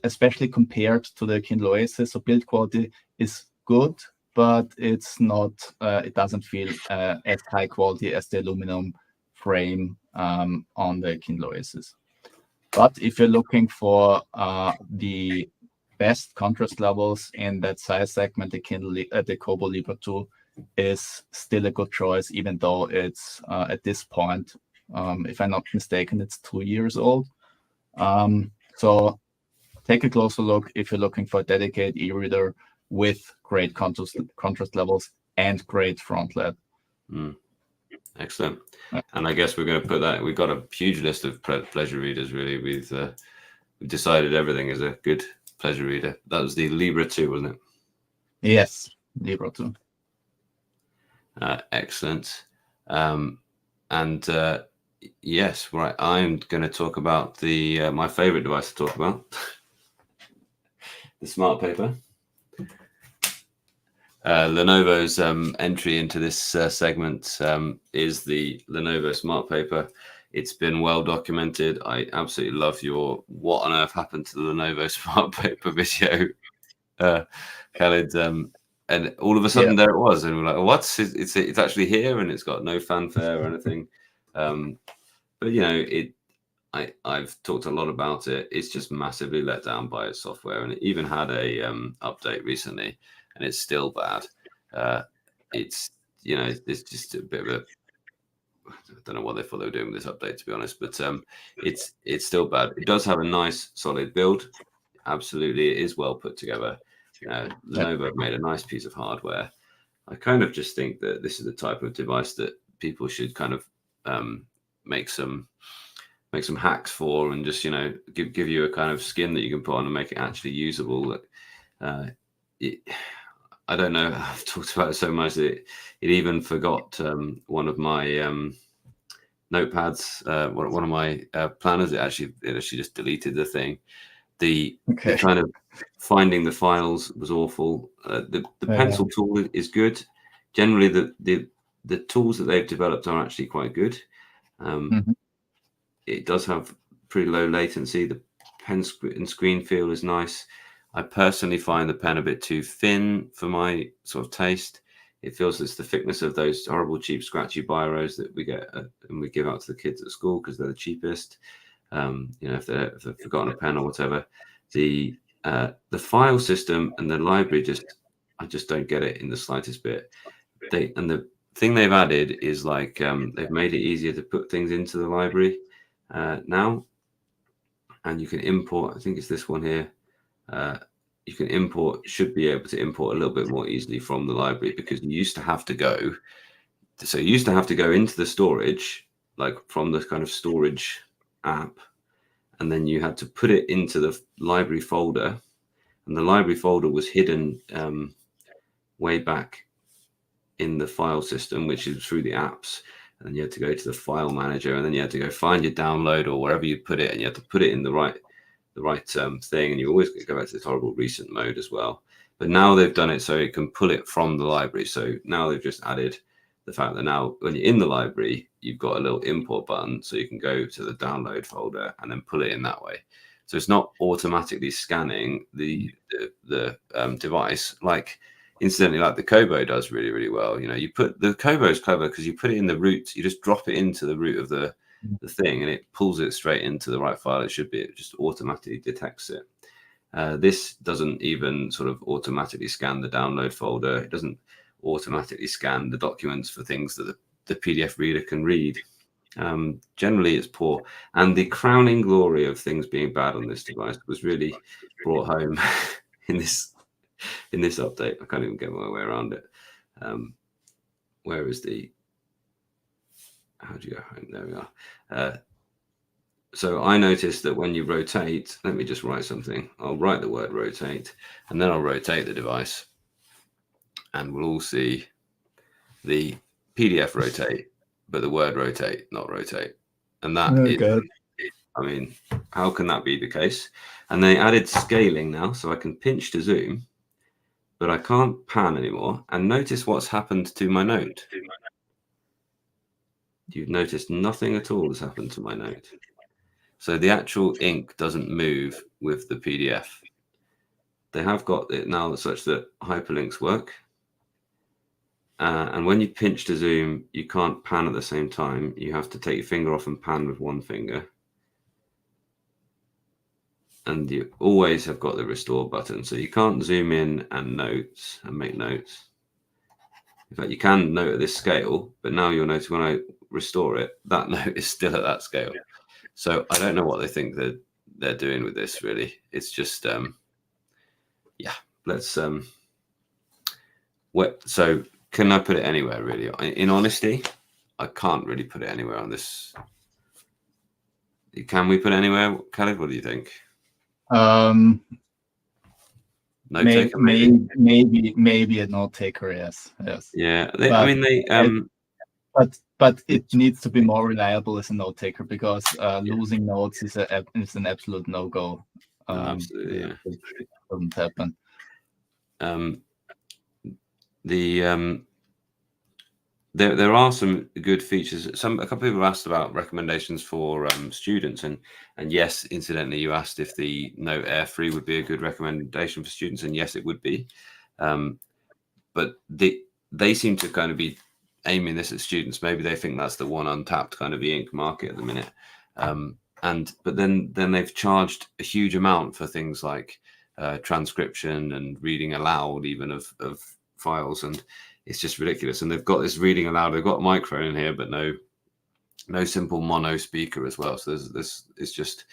especially compared to the Kindle Oasis. So build quality is good, but it's not. It doesn't feel as high quality as the aluminum frame on the Kindle Oasis. But if you're looking for the best contrast levels in that size segment, the Kobo Libra 2 is still a good choice, even though it's at this point, if I'm not mistaken, it's 2 years old. So take a closer look if you're looking for a dedicated e-reader with great contrast levels and great front light. Excellent. And I guess we're going to put that. We've got a huge list of pleasure readers. Really, we've decided everything is a good pleasure reader. That was the Libra 2, wasn't it? Yes, Libra 2. Excellent. Yes, right. I'm going to talk about the my favorite device to talk about, the Smart Paper. Lenovo's entry into this segment is the Lenovo Smart Paper. It's been well documented. I absolutely love your "What on earth happened to the Lenovo Smart Paper" video, Chalid. And all of a sudden there it was, and we're like, "What? It's actually here, and it's got no fanfare or anything." But you know, I've talked a lot about it. It's just massively let down by its software, and it even had a update recently, and it's still bad. It's just a bit of a, I don't know what they thought they were doing with this update, to be honest, but it's still bad. It does have a nice solid build. Absolutely, it is well put together. Lenovo have made a nice piece of hardware. I kind of just think that this is the type of device that people should kind of make some hacks for, and just give you a kind of skin that you can put on and make it actually usable. I don't know. I've talked about it so much that it even forgot one of my notepads, one of my planners. It actually just deleted the thing. The kind of finding the files was awful. The pencil tool is good. Generally, the tools that they've developed are actually quite good. It does have pretty low latency. The pen and screen feel is nice. I personally find the pen a bit too thin for my sort of taste. It feels it's the thickness of those horrible, cheap, scratchy biros that we get and we give out to the kids at school because they're the cheapest. If they've forgotten a pen or whatever. The file system and the library I just don't get it in the slightest bit. The thing they've added is like they've made it easier to put things into the library now, and you can import. I think it's this one here. You can should be able to import a little bit more easily from the library, because you used to have to go into the storage, like from the kind of storage app, and then you had to put it into the library folder, and the library folder was hidden way back in the file system, which is through the apps. And then you had to go to the file manager, and then you had to go find your download or wherever you put it, and you had to put it in the right thing, and you always go back to this horrible recent mode as well. But now they've done it so it can pull it from the library. So now they've just added the fact that now when you're in the library, you've got a little import button, so you can go to the download folder and then pull it in that way. So it's not automatically scanning the device, like incidentally, like the Kobo does really, really well. You put the Kobo is clever because you put it in the root, you just drop it into the root of the thing, and it pulls it straight into the right file it should be. It just automatically detects it. This doesn't even sort of automatically scan the download folder. It doesn't automatically scan the documents for things that the PDF reader can read. Generally, it's poor. And the crowning glory of things being bad on this device was really brought home in this update. I can't even get my way around it. Where is the... How do you go home? There we are. So I noticed that when you rotate, let me just write something. I'll write the word rotate, and then I'll rotate the device. And we'll all see the PDF rotate, but the word rotate, not rotate. And that is, I mean, how can that be the case? And they added scaling now, so I can pinch to zoom, but I can't pan anymore. And notice what's happened to my note. You've noticed nothing at all has happened to my note. So the actual ink doesn't move with the PDF. They have got it now such that hyperlinks work. And when you pinch to zoom, you can't pan at the same time. You have to take your finger off and pan with one finger. And you always have got the restore button. So you can't zoom in and notes and make notes. In fact, you can note at this scale, but now you'll notice when I restore it, that note is still at that scale. So I don't know what they think that they're doing with this, really. It's just, yeah, let's, so can I put it anywhere, really? In honesty, I can't really put it anywhere on this. Can we put it anywhere? Khalid, what do you think? Maybe a note taker, yes. Yeah, I mean, they... But it needs to be more reliable as a note taker, because losing notes is an absolute no-go. Absolutely, yeah. It doesn't happen. There are some good features. A couple of people asked about recommendations for students, and yes, incidentally, you asked if the Note Air 3 would be a good recommendation for students, and yes, it would be. But they seem to kind of be aiming this at students. Maybe they think that's the one untapped kind of e-ink market at the minute. But then they've charged a huge amount for things like transcription and reading aloud, even of files, and it's just ridiculous. And they've got this reading aloud. They've got a microphone in here, but no simple mono speaker as well. So it's just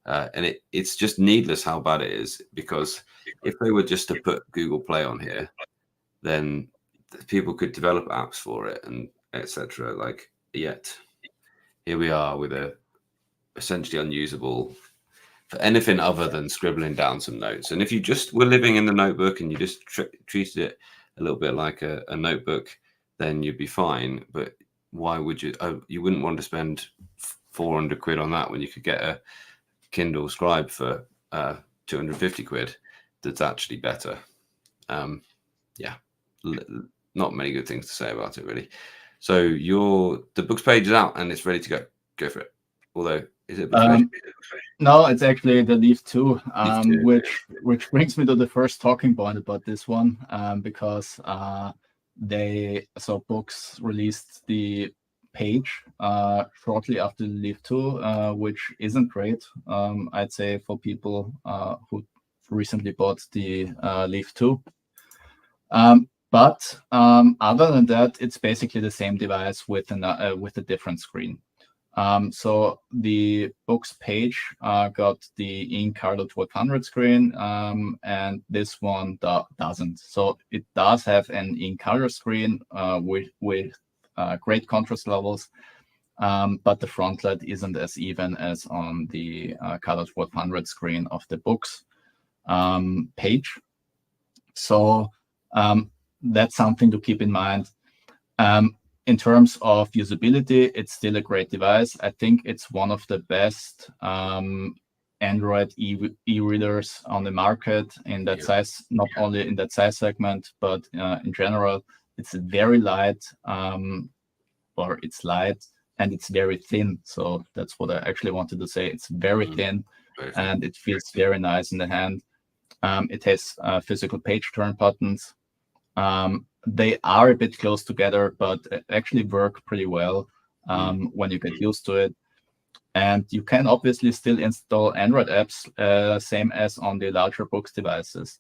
and it's just needless how bad it is, because if they were just to put Google Play on here, then people could develop apps for it and etc. Like, yet here we are with a essentially unusable for anything other than scribbling down some notes. And if you just were living in the notebook and you just treated it a little bit like a notebook, then you'd be fine. But why would you? You wouldn't want to spend 400 quid on that when you could get a Kindle Scribe for 250 quid. That's actually better. Yeah. Not many good things to say about it, really. So the Boox page is out and it's ready to go. Go for it. Although, is it? No, it's actually the Leaf 2, which brings me to the first talking point about this one, because Boox released the page shortly after the Leaf 2, which isn't great, I'd say, for people who recently bought the Leaf 2. But other than that, it's basically the same device with a different screen. So the Boox page got the InkNote 1200 screen, and this one doesn't. So it does have an InkNote screen with great contrast levels, but the front light isn't as even as on the Color 1200 screen of the Boox page. So that's something to keep in mind. In terms of usability, it's still a great device. I think it's one of the best Android e-readers on the market in that size, not only in that size segment, but in general. It's very light, or it's light, and it's very thin. So that's what I actually wanted to say. It's very thin, and it feels very nice in the hand. It has physical page turn buttons. They are a bit close together, but actually work pretty well when you get used to it. And you can obviously still install Android apps, same as on the larger Boox devices.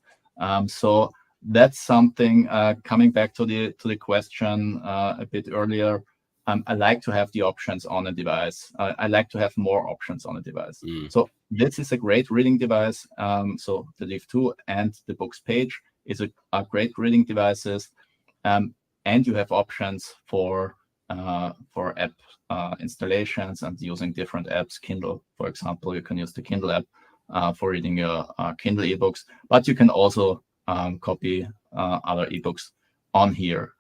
So that's something, coming back to the question a bit earlier. I like to have the options on a device. I like to have more options on a device. So this is a great reading device. So the Leaf 2 and the Boox Page are great reading devices. And you have options for app installations and using different apps. Kindle, for example, you can use the Kindle app for reading your Kindle ebooks, but you can also copy other ebooks on here.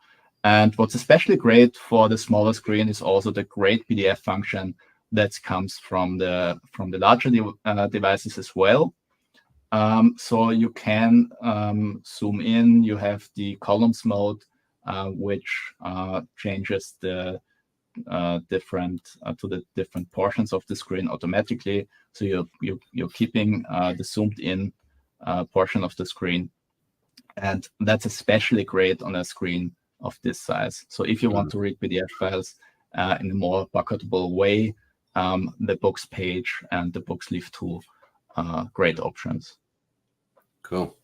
And what's especially great for the smaller screen is also the great PDF function that comes from the larger devices as well. So you can zoom in. You have the columns mode, which changes the different portions of the screen automatically. So you're keeping the zoomed in portion of the screen, and that's especially great on a screen of this size. So if you want to read PDF files in a more bucketable way, the Boox Page and the Boox Leaf 2 great options. Cool.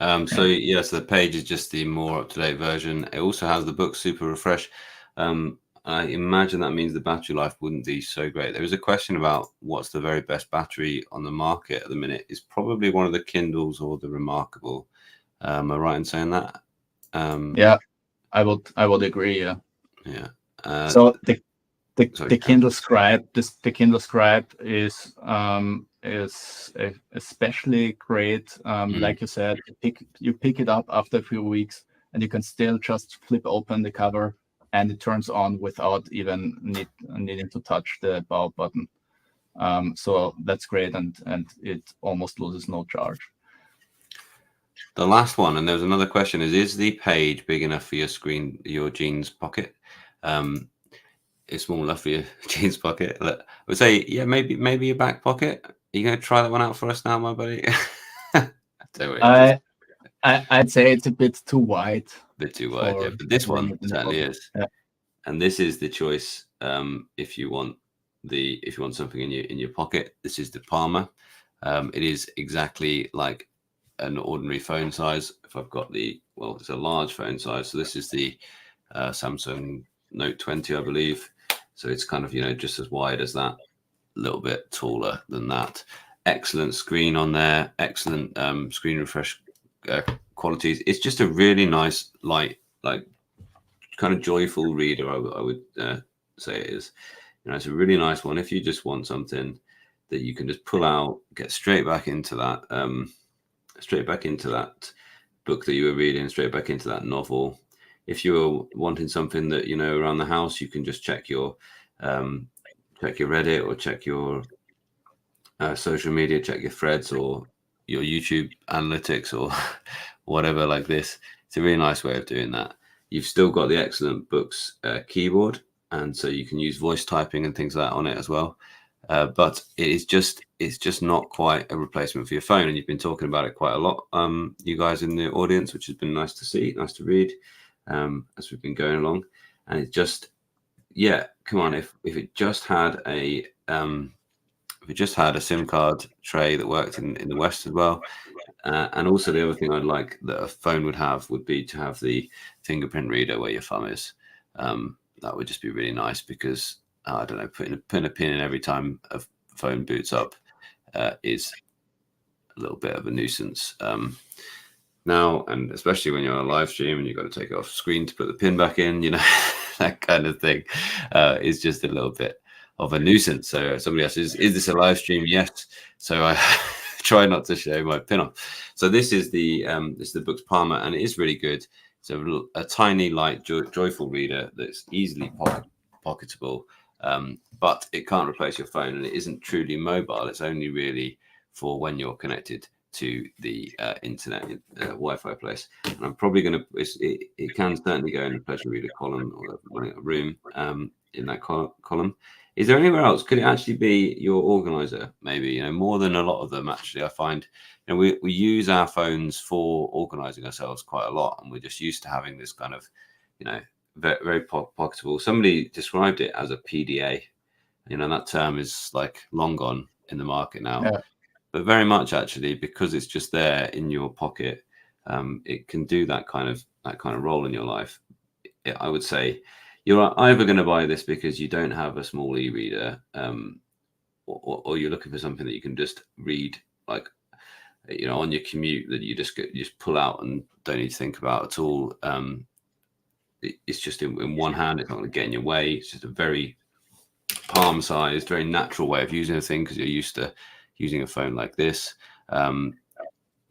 So yes, the Page is just the more up-to-date version. It also has the Boox Super Refresh. I imagine that means the battery life wouldn't be so great. There was a question about what's the very best battery on the market at the minute. It's probably one of the Kindles or the Remarkable. Am I right in saying that? Yeah, I would agree. Yeah. Yeah. So the Kindle Scribe, the Kindle Scribe is especially great. Like you said, you pick it up after a few weeks, and you can still just flip open the cover, and it turns on without even needing to touch the power button. So that's great, and it almost loses no charge. The last one, and there was another question: is the Page big enough for your jeans pocket? It's small enough for your jeans pocket. I would say, yeah, maybe your back pocket. Are you going to try that one out for us now, my buddy? I'd say it's a bit too wide. A bit too wide, yeah. But this one certainly is. Yeah. And this is the choice. If you want something in your pocket, this is the Palma. It is exactly like an ordinary phone size. If I've got it's a large phone size. So this is the Samsung Note 20, I believe. So it's kind of, just as wide as that, a little bit taller than that. Excellent screen on there, excellent screen refresh qualities. It's just a really nice, light, like kind of joyful reader, I would say it is. It's a really nice one. If you just want something that you can just pull out, get straight back into that book that you were reading, straight back into that novel. If you were wanting something that, around the house, you can just check your Reddit or check your social media, check your threads or your YouTube analytics or whatever like this. It's a really nice way of doing that. You've still got the excellent Boox keyboard, and so you can use voice typing and things like that on it as well. But it's just not quite a replacement for your phone, and you've been talking about it quite a lot, you guys in the audience, which has been nice to see, nice to read. As we've been going along, and it just, come on, if it just had a SIM card tray that worked in the West as well, and also the other thing I'd like that a phone would have would be to have the fingerprint reader where your thumb is. That would just be really nice, because I don't know, putting a pin in every time a phone boots up is a little bit of a nuisance. Now, and especially when you're on a live stream and you've got to take it off screen to put the pin back in, that kind of thing is just a little bit of a nuisance. So somebody else is this a live stream? Yes. So I try not to show my pin off. So this is the Boox Palma, and it is really good. It's a tiny, light, joyful reader that's easily pocketable, but it can't replace your phone, and it isn't truly mobile. It's only really for when you're connected to the internet Wi-Fi place. And I'm probably going to, it can certainly go in the pleasure reader column or running a room in that column. Is there anywhere else? Could it actually be your organizer? Maybe, more than a lot of them, actually. I find, we use our phones for organizing ourselves quite a lot, and we're just used to having this kind of, very, very pocketable. Somebody described it as a PDA. that term is like long gone in the market now. Yeah. But very much actually, because it's just there in your pocket, it can do that kind of role in your life. I would say you're either going to buy this because you don't have a small e-reader, or you're looking for something that you can just read, like, on your commute, that you just pull out and don't need to think about at all. It's just in one hand. It's not going to get in your way. It's just a very palm-sized, very natural way of using a thing, because you're used to using a phone like this.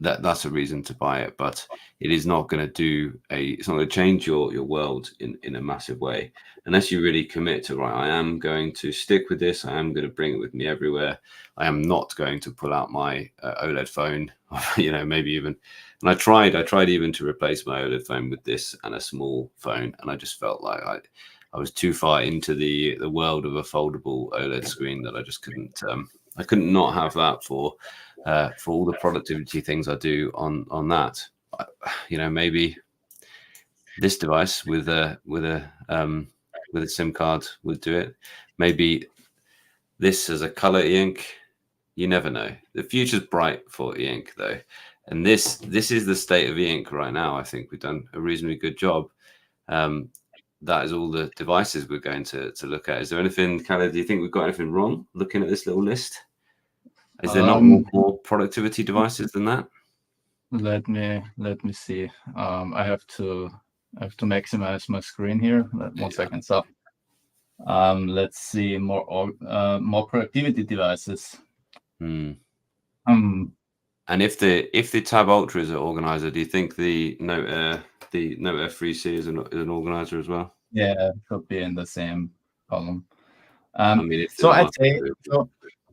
That's a reason to buy it, but it is not going to it's not going to change your world in a massive way, unless you really commit to, right, I am going to stick with this. I am going to bring it with me everywhere. I am not going to pull out my OLED phone, maybe even. And I tried even to replace my OLED phone with this and a small phone, and I just felt like I was too far into the world of a foldable OLED screen that I just couldn't. I couldn't not have that for all the productivity things I do on that. Maybe this device with a SIM card would do it. Maybe this as a color e-ink. You never know. The future's bright for e-ink though, and this is the state of e-ink right now. I think we've done a reasonably good job. That is all the devices we're going to look at. Is there anything, Chalid, do you think we've got anything wrong looking at this little list? Is there not more productivity devices than that? Let me see. I have to maximize my screen here. One second. So let's see more productivity devices. And if the Tab Ultra is an organizer, do you think the Note Air 3C is an organizer as well? Yeah, it could be in the same column.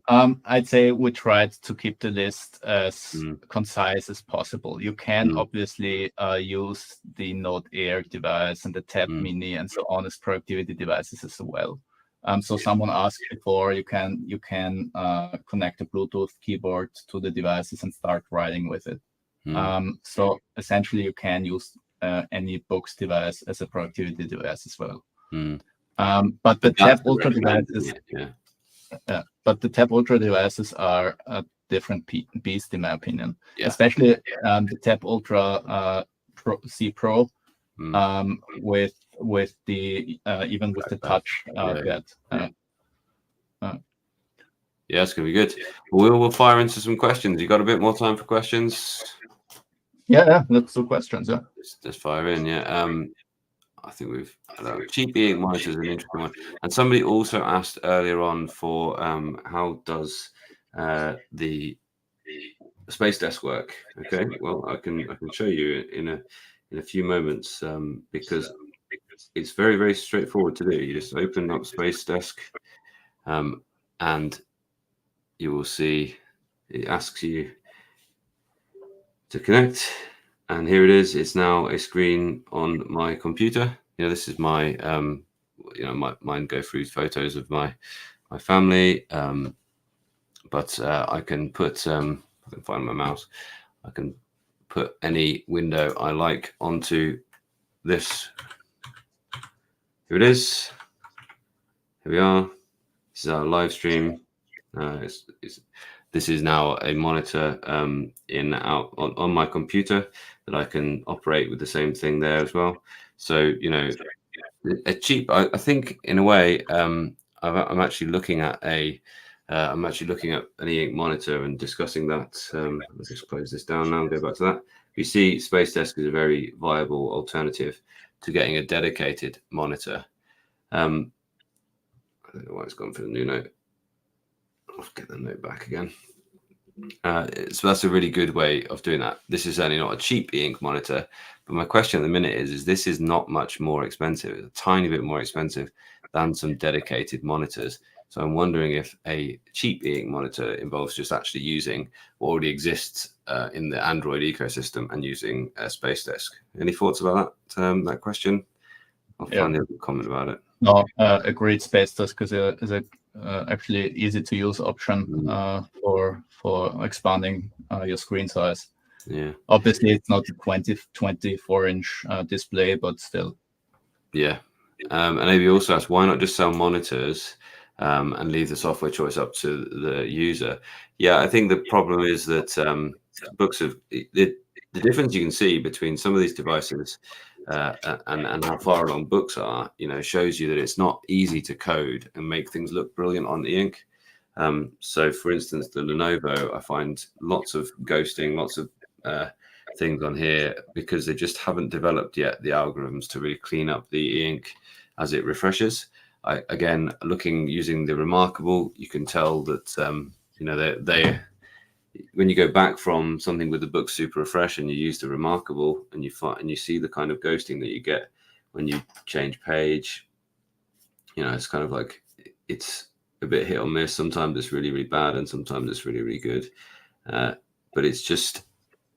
I'd say we tried to keep the list as concise as possible. You can obviously use the Note Air device and the Tab Mini and so on as productivity devices as well. So someone asked before, you can connect a Bluetooth keyboard to the devices and start writing with it. So essentially, you can use any Boox device as a productivity device as well. But the Tab Ultra devices. But the Tab Ultra devices are a different beast, in my opinion. Yeah. Especially the Tab Ultra C Pro with the even with the touch pad. Yeah, it's gonna be good. We'll fire into some questions. You got a bit more time for questions? Yeah, let's do questions. Yeah, let's fire in. Yeah. I think cheap e-ink monitor is an interesting one. And somebody also asked earlier on for how does the Space Desk work? Okay, well I can show you in a few moments, because it's very, very straightforward to do. You just open up Space Desk, and you will see it asks you to connect. And here it is. It's now a screen on my computer. This is my, mine go through photos of my family. But I can put, I can find my mouse. I can put any window I like onto this. Here it is. Here we are. This is our live stream. This is now a monitor on my computer that I can operate with the same thing there as well. So a cheap. I think in a way, I'm actually looking at an e-ink monitor and discussing that. Let's just close this down now and go back to that. You see, Space Desk is a very viable alternative to getting a dedicated monitor. I don't know why it's gone for the new Note. I'll get the Note back again. So that's a really good way of doing that. This is certainly not a cheap e-ink monitor, but my question at the minute is this is not much more expensive. It's a tiny bit more expensive than some dedicated monitors. So I'm wondering if a cheap e-ink monitor involves just actually using what already exists in the Android ecosystem and using a Space Desk. Any thoughts about that question? I'll find a comment about it. No, agreed. Space Desk is a actually easy to use option for expanding your screen size. Yeah, obviously it's not a 24-inch display, but still. Yeah. And maybe also ask, why not just sell monitors and leave the software choice up to the user. Yeah, I think the problem is that books have the difference you can see between some of these devices and how far along books are, shows you that it's not easy to code and make things look brilliant on e-ink. So, for instance, the Lenovo, I find lots of ghosting, lots of things on here because they just haven't developed yet the algorithms to really clean up the e-ink as it refreshes. Again, using the Remarkable, you can tell that they when you go back from something with the book super refresh and you use the Remarkable and you see the kind of ghosting that you get when you change page, it's kind of like it's a bit hit or miss. Sometimes it's really, really bad and sometimes it's really, really good. But it's just,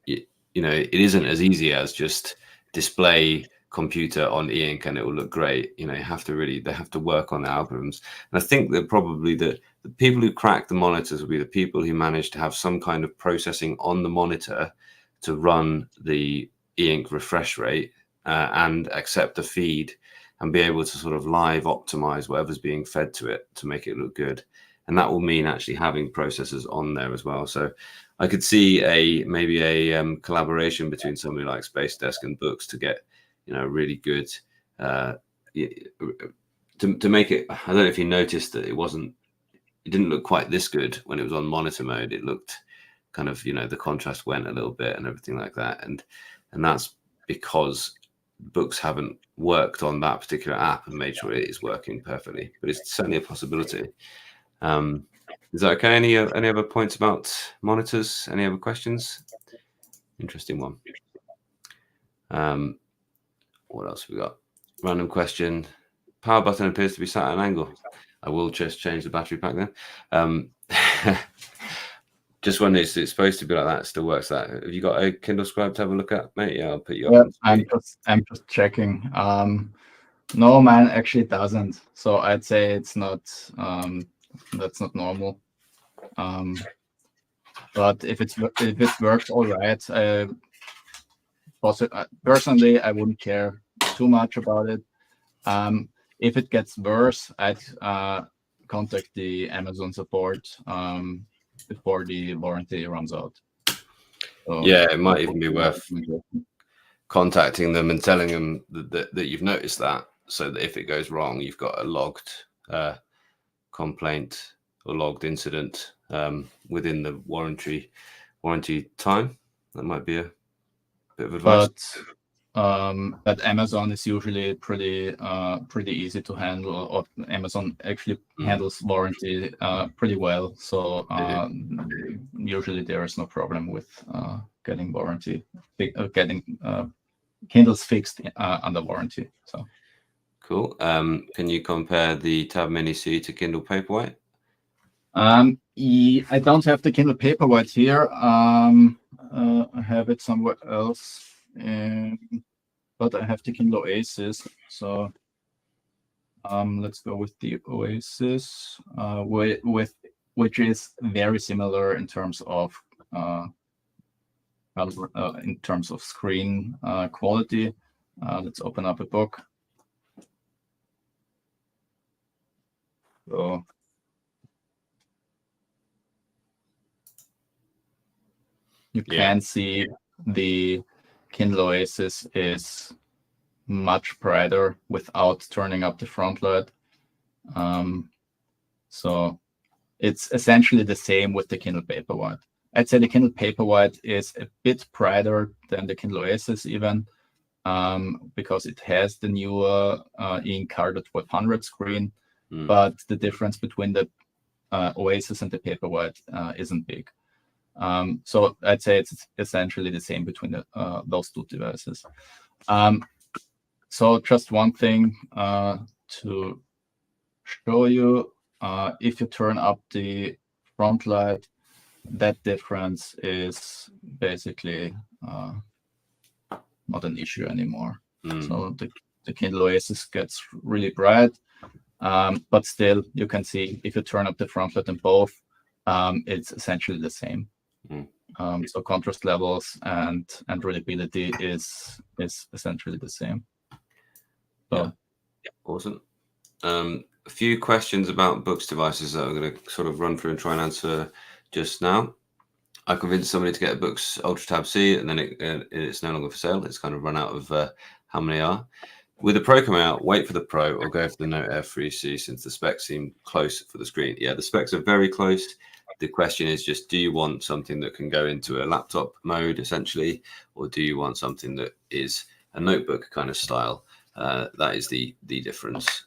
it isn't as easy as just display computer on e-ink and it will look great. They have to work on the algorithms. And I think that probably the people who crack the monitors will be the people who manage to have some kind of processing on the monitor to run the e-ink refresh rate and accept the feed and be able to sort of live optimize whatever's being fed to it to make it look good. And that will mean actually having processors on there as well. So I could see maybe a collaboration between somebody like Space Desk and Boox to get really good to make it. I don't know if you noticed that it didn't look quite this good when it was on monitor mode. It looked kind of, the contrast went a little bit and everything like that. And that's because Boox haven't worked on that particular app and made sure it is working perfectly. But it's certainly a possibility. Is that okay? Any other points about monitors? Any other questions? Interesting one. What else have we got? Random question. Power button appears to be sat at an angle. I will just change the battery pack then. Just when it's supposed to be like that, it still works. That have you got a Kindle Scribe to have a look at, mate? Yeah, I'll put you up. I'm just checking. No, man, actually it doesn't. So I'd say it's not. That's not normal. But if it works all right, personally, I wouldn't care too much about it. If it gets worse, I'd contact the Amazon support before the warranty runs out. So, yeah, it might even be worth contacting them and telling them that you've noticed that, so that if it goes wrong, you've got a logged complaint or logged incident within the warranty time. That might be a bit of advice. But Amazon is usually pretty easy to handle, or Amazon actually handles warranty pretty well. So usually there is no problem with getting Kindles fixed under warranty. So cool. Can you compare the Tab Mini C to Kindle Paperwhite? I don't have the Kindle Paperwhite here. I have it somewhere else. But I have the Kindle Oasis, so let's go with the Oasis, which is very similar in terms of screen quality. Let's open up a book. So you can see the Kindle Oasis is much brighter without turning up the front light. So it's essentially the same with the Kindle Paperwhite. I'd say the Kindle Paperwhite is a bit brighter than the Kindle Oasis even, because it has the newer ink carded 500 screen, but the difference between the Oasis and the Paperwhite isn't big. So I'd say it's essentially the same between those two devices. So just one thing to show you, if you turn up the front light, that difference is basically not an issue anymore. So the Kindle Oasis gets really bright, but still you can see if you turn up the front light in both, it's essentially the same. So contrast levels and readability is essentially the same. So awesome. a few questions about Boox devices that I'm going to sort of run through and try and answer just now. I convinced somebody to get a Boox Ultra Tab C, and then it's no longer for sale. It's kind of run out of how many are. With the Pro coming out, wait for the Pro or go for the Note Air 3C since the specs seem close for the screen. Yeah, the specs are very close. The question is just, do you want something that can go into a laptop mode essentially, or do you want something that is a notebook kind of style? That is the difference.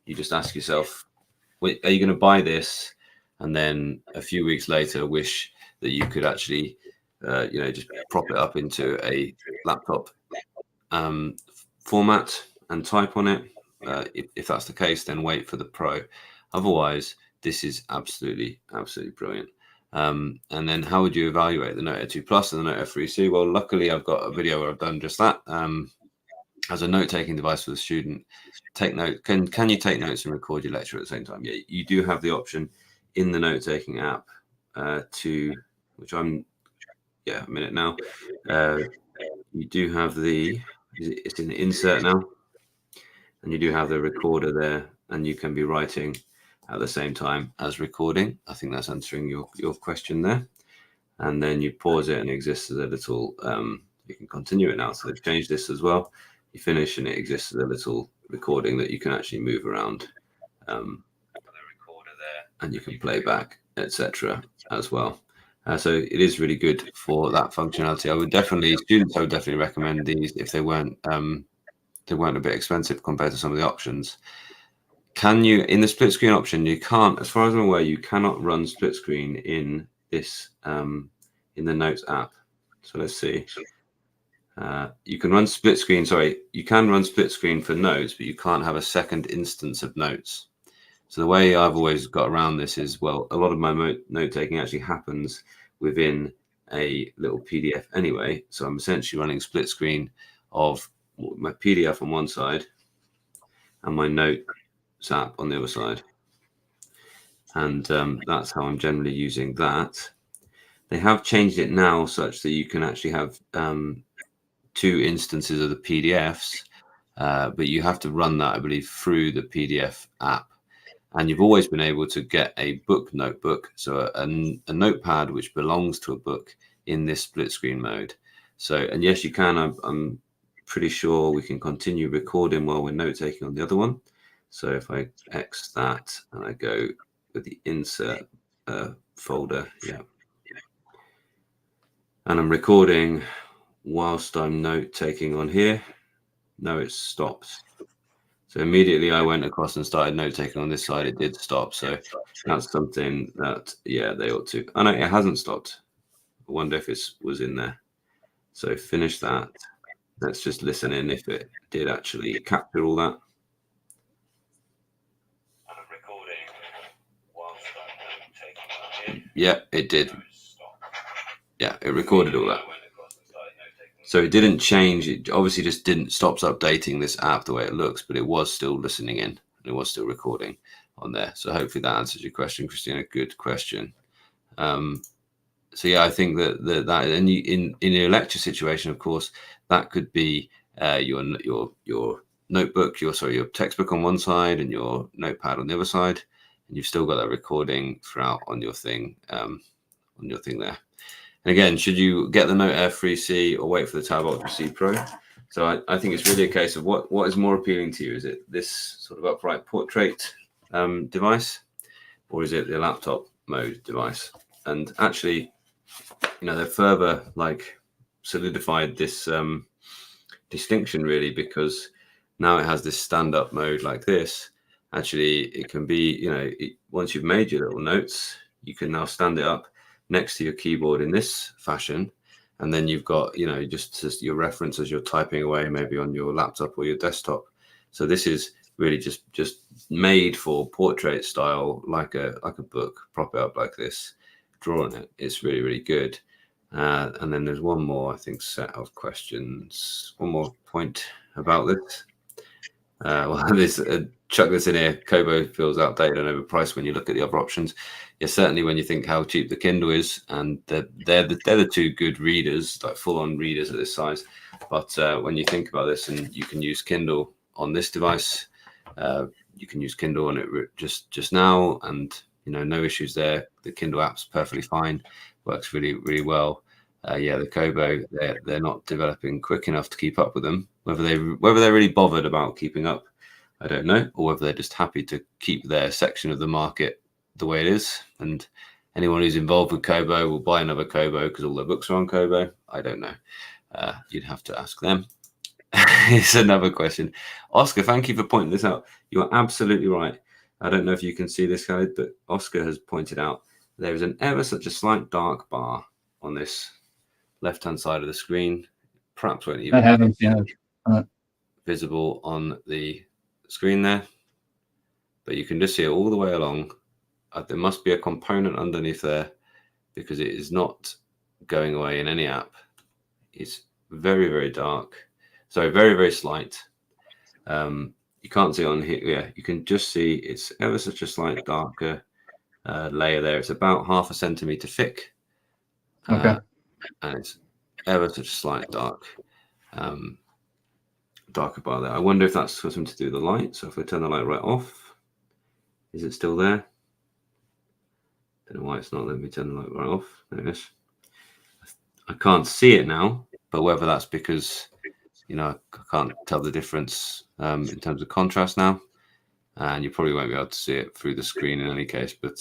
You just ask yourself, are you going to buy this and then a few weeks later wish that you could actually, just prop it up into a laptop format and type on it? If that's the case, then wait for the Pro. Otherwise, this is absolutely brilliant. And then how would you evaluate the Note Air 2 Plus and the Note Air 3C? Well, luckily I've got a video where I've done just that. As a note-taking device for the student, take note. Can you take notes and record your lecture at the same time? Yeah, you do have the option in the note-taking app which I'm, a minute now. You do have it's in the insert now, and you do have the recorder there, and you can be writing at the same time as recording. I think that's answering your question there. And then you pause it and it exists as a little, you can continue it now. So they've changed this as well. You finish and it exists as a little recording that you can actually move around. And you can play back, etc. as well. So it is really good for that functionality. I would definitely recommend these if they weren't a bit expensive compared to some of the options. Can you, in the split screen option, you can't, as far as I'm aware, you cannot run split screen in this, in the Notes app. So let's see. You can run split screen, you can run split screen for Notes, but you can't have a second instance of Notes. So the way I've always got around this is, well, a lot of my note-taking actually happens within a little PDF anyway. So I'm essentially running split screen of my PDF on one side and my Notes app on the other side. And that's how I'm generally using that. They have changed it now such that you can actually have 2 instances of the PDFs, but you have to run that, I believe, through the PDF app. And you've always been able to get a book notebook, so a notepad which belongs to a book in this split screen mode. So, and yes, you can. I'm pretty sure we can continue recording while we're note taking on the other one. So if I X that and I go with the insert folder, yeah, and I'm recording whilst I'm note taking on here. No, it stops. So immediately I went across and started note taking on this side. It did stop. So that's something that, yeah, they ought to. Oh no, it hasn't stopped. I wonder if it was in there. So finish that. Let's just listen in if it did actually capture all that. Yeah, it did. Yeah, it recorded all that. So it didn't change. It obviously just stops updating this app the way it looks, but it was still listening in. And it was still recording on there. So hopefully that answers your question, Christina. Good question. So yeah, I think that and in your lecture situation, of course, that could be your notebook, your textbook on one side and your notepad on the other side, and you've still got that recording throughout on your thing there. And again, should you get the Note Air 3C or wait for the Tab Ultra C Pro? So I think it's really a case of what is more appealing to you. Is it this sort of upright portrait device, or is it the laptop mode device? And actually, they've further solidified this distinction really, because now it has this stand-up mode like this. Actually, it can be, once you've made your little notes, you can now stand it up next to your keyboard in this fashion, and then you've got just your reference as you're typing away, maybe on your laptop or your desktop. So this is really just made for portrait style, like a book. Prop it up like this, draw on it. It's really, really good. And then there's one more, I think, set of questions, one more point about this. Chuck this in here. Kobo feels outdated and overpriced when you look at the other options. Yeah, certainly when you think how cheap the Kindle is, and they're the 2 good readers, like full-on readers at this size. But when you think about this, and you can use Kindle on this device, you can use Kindle on it just now, and no issues there. The Kindle app's perfectly fine, works really, really well. Yeah, the Kobo, they're not developing quick enough to keep up with them. Whether they're really bothered about keeping up, I don't know, or whether they're just happy to keep their section of the market the way it is. And anyone who's involved with Kobo will buy another Kobo because all their books are on Kobo. I don't know. You'd have to ask them. It's another question. Oscar, thank you for pointing this out. You're absolutely right. I don't know if you can see this, Khalid, but Oscar has pointed out there is an ever such a slight dark bar on this left-hand side of the screen. Perhaps won't even I haven't seen it. Visible on the screen there, but you can just see it all the way along. There must be a component underneath there because it is not going away in any app. It's very, very dark. So very, very slight. You can't see it on here. Yeah, you can just see it's ever such a slight darker layer there. It's about 0.5 centimeter thick. Okay. And it's ever such a slight darker bar there. I wonder if that's something to do with the light. So if I turn the light right off, is it still there? Don't know why it's not letting me turn the light right off. There it is. I can't see it now, but whether that's because I can't tell the difference in terms of contrast now, and you probably won't be able to see it through the screen in any case. But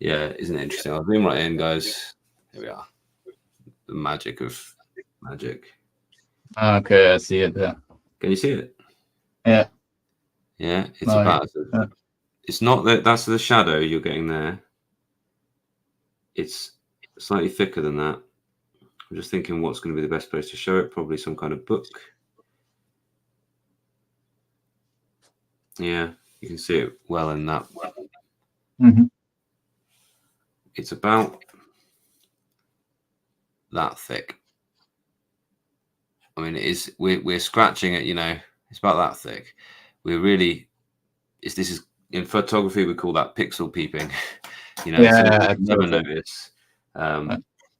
yeah, isn't it interesting? I'll zoom right in, guys. Here we are. The magic of magic. Okay, I see it. Yeah. Can you see it? Yeah. Yeah, it's about. Yeah. It's not that's the shadow you're getting there. It's slightly thicker than that. I'm just thinking what's going to be the best place to show it. Probably some kind of book. Yeah, you can see it well in that. Mm-hmm. It's about that thick. I mean, it is. We're scratching it. It's about that thick. We're really. This is in photography we call that pixel peeping. Yeah, never notice.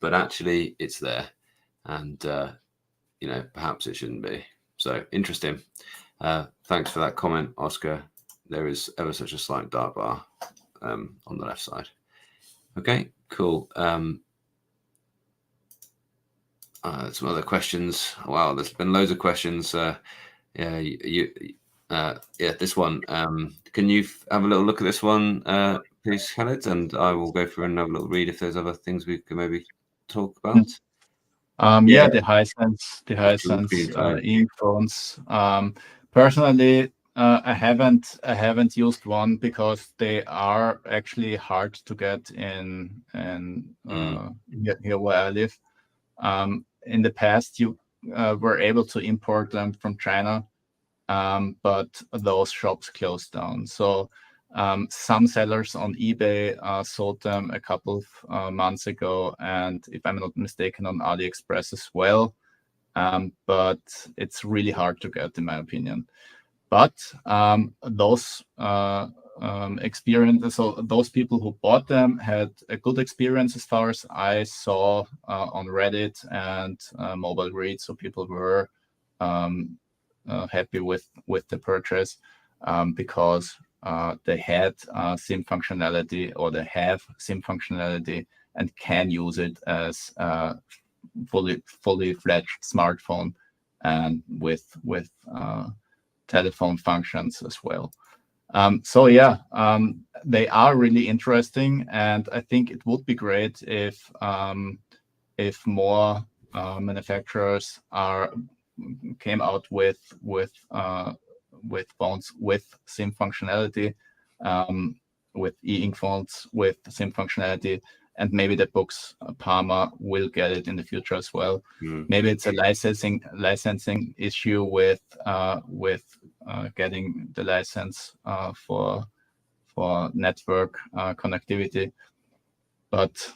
But actually, it's there, and perhaps it shouldn't be. So interesting. Thanks for that comment, Oscar. There is ever such a slight dark bar on the left side. Okay, cool. Some other questions. Wow, there's been loads of questions. Yeah, this one. Can you have a little look at this one, please, Khalid? And I will go through and have a little read if there's other things we can maybe talk about. Yeah, the Hisense ink phones. Personally, I haven't used one because they are actually hard to get in here where I live. In the past, you were able to import them from China, but those shops closed down. So some sellers on eBay sold them a couple of months ago, and if I'm not mistaken, on AliExpress as well. But it's really hard to get, in my opinion. But those experiences, so those people who bought them had a good experience as far as I saw on Reddit and Mobile Read. So people were happy with the purchase because they had SIM functionality, or they have SIM functionality and can use it as a fully fledged smartphone and with telephone functions as well. So yeah, they are really interesting, and I think it would be great if more manufacturers came out with phones with SIM functionality, with e-ink phones with SIM functionality, and maybe the Boox Palma will get it in the future as well. Maybe it's a licensing issue with getting the license for network connectivity, but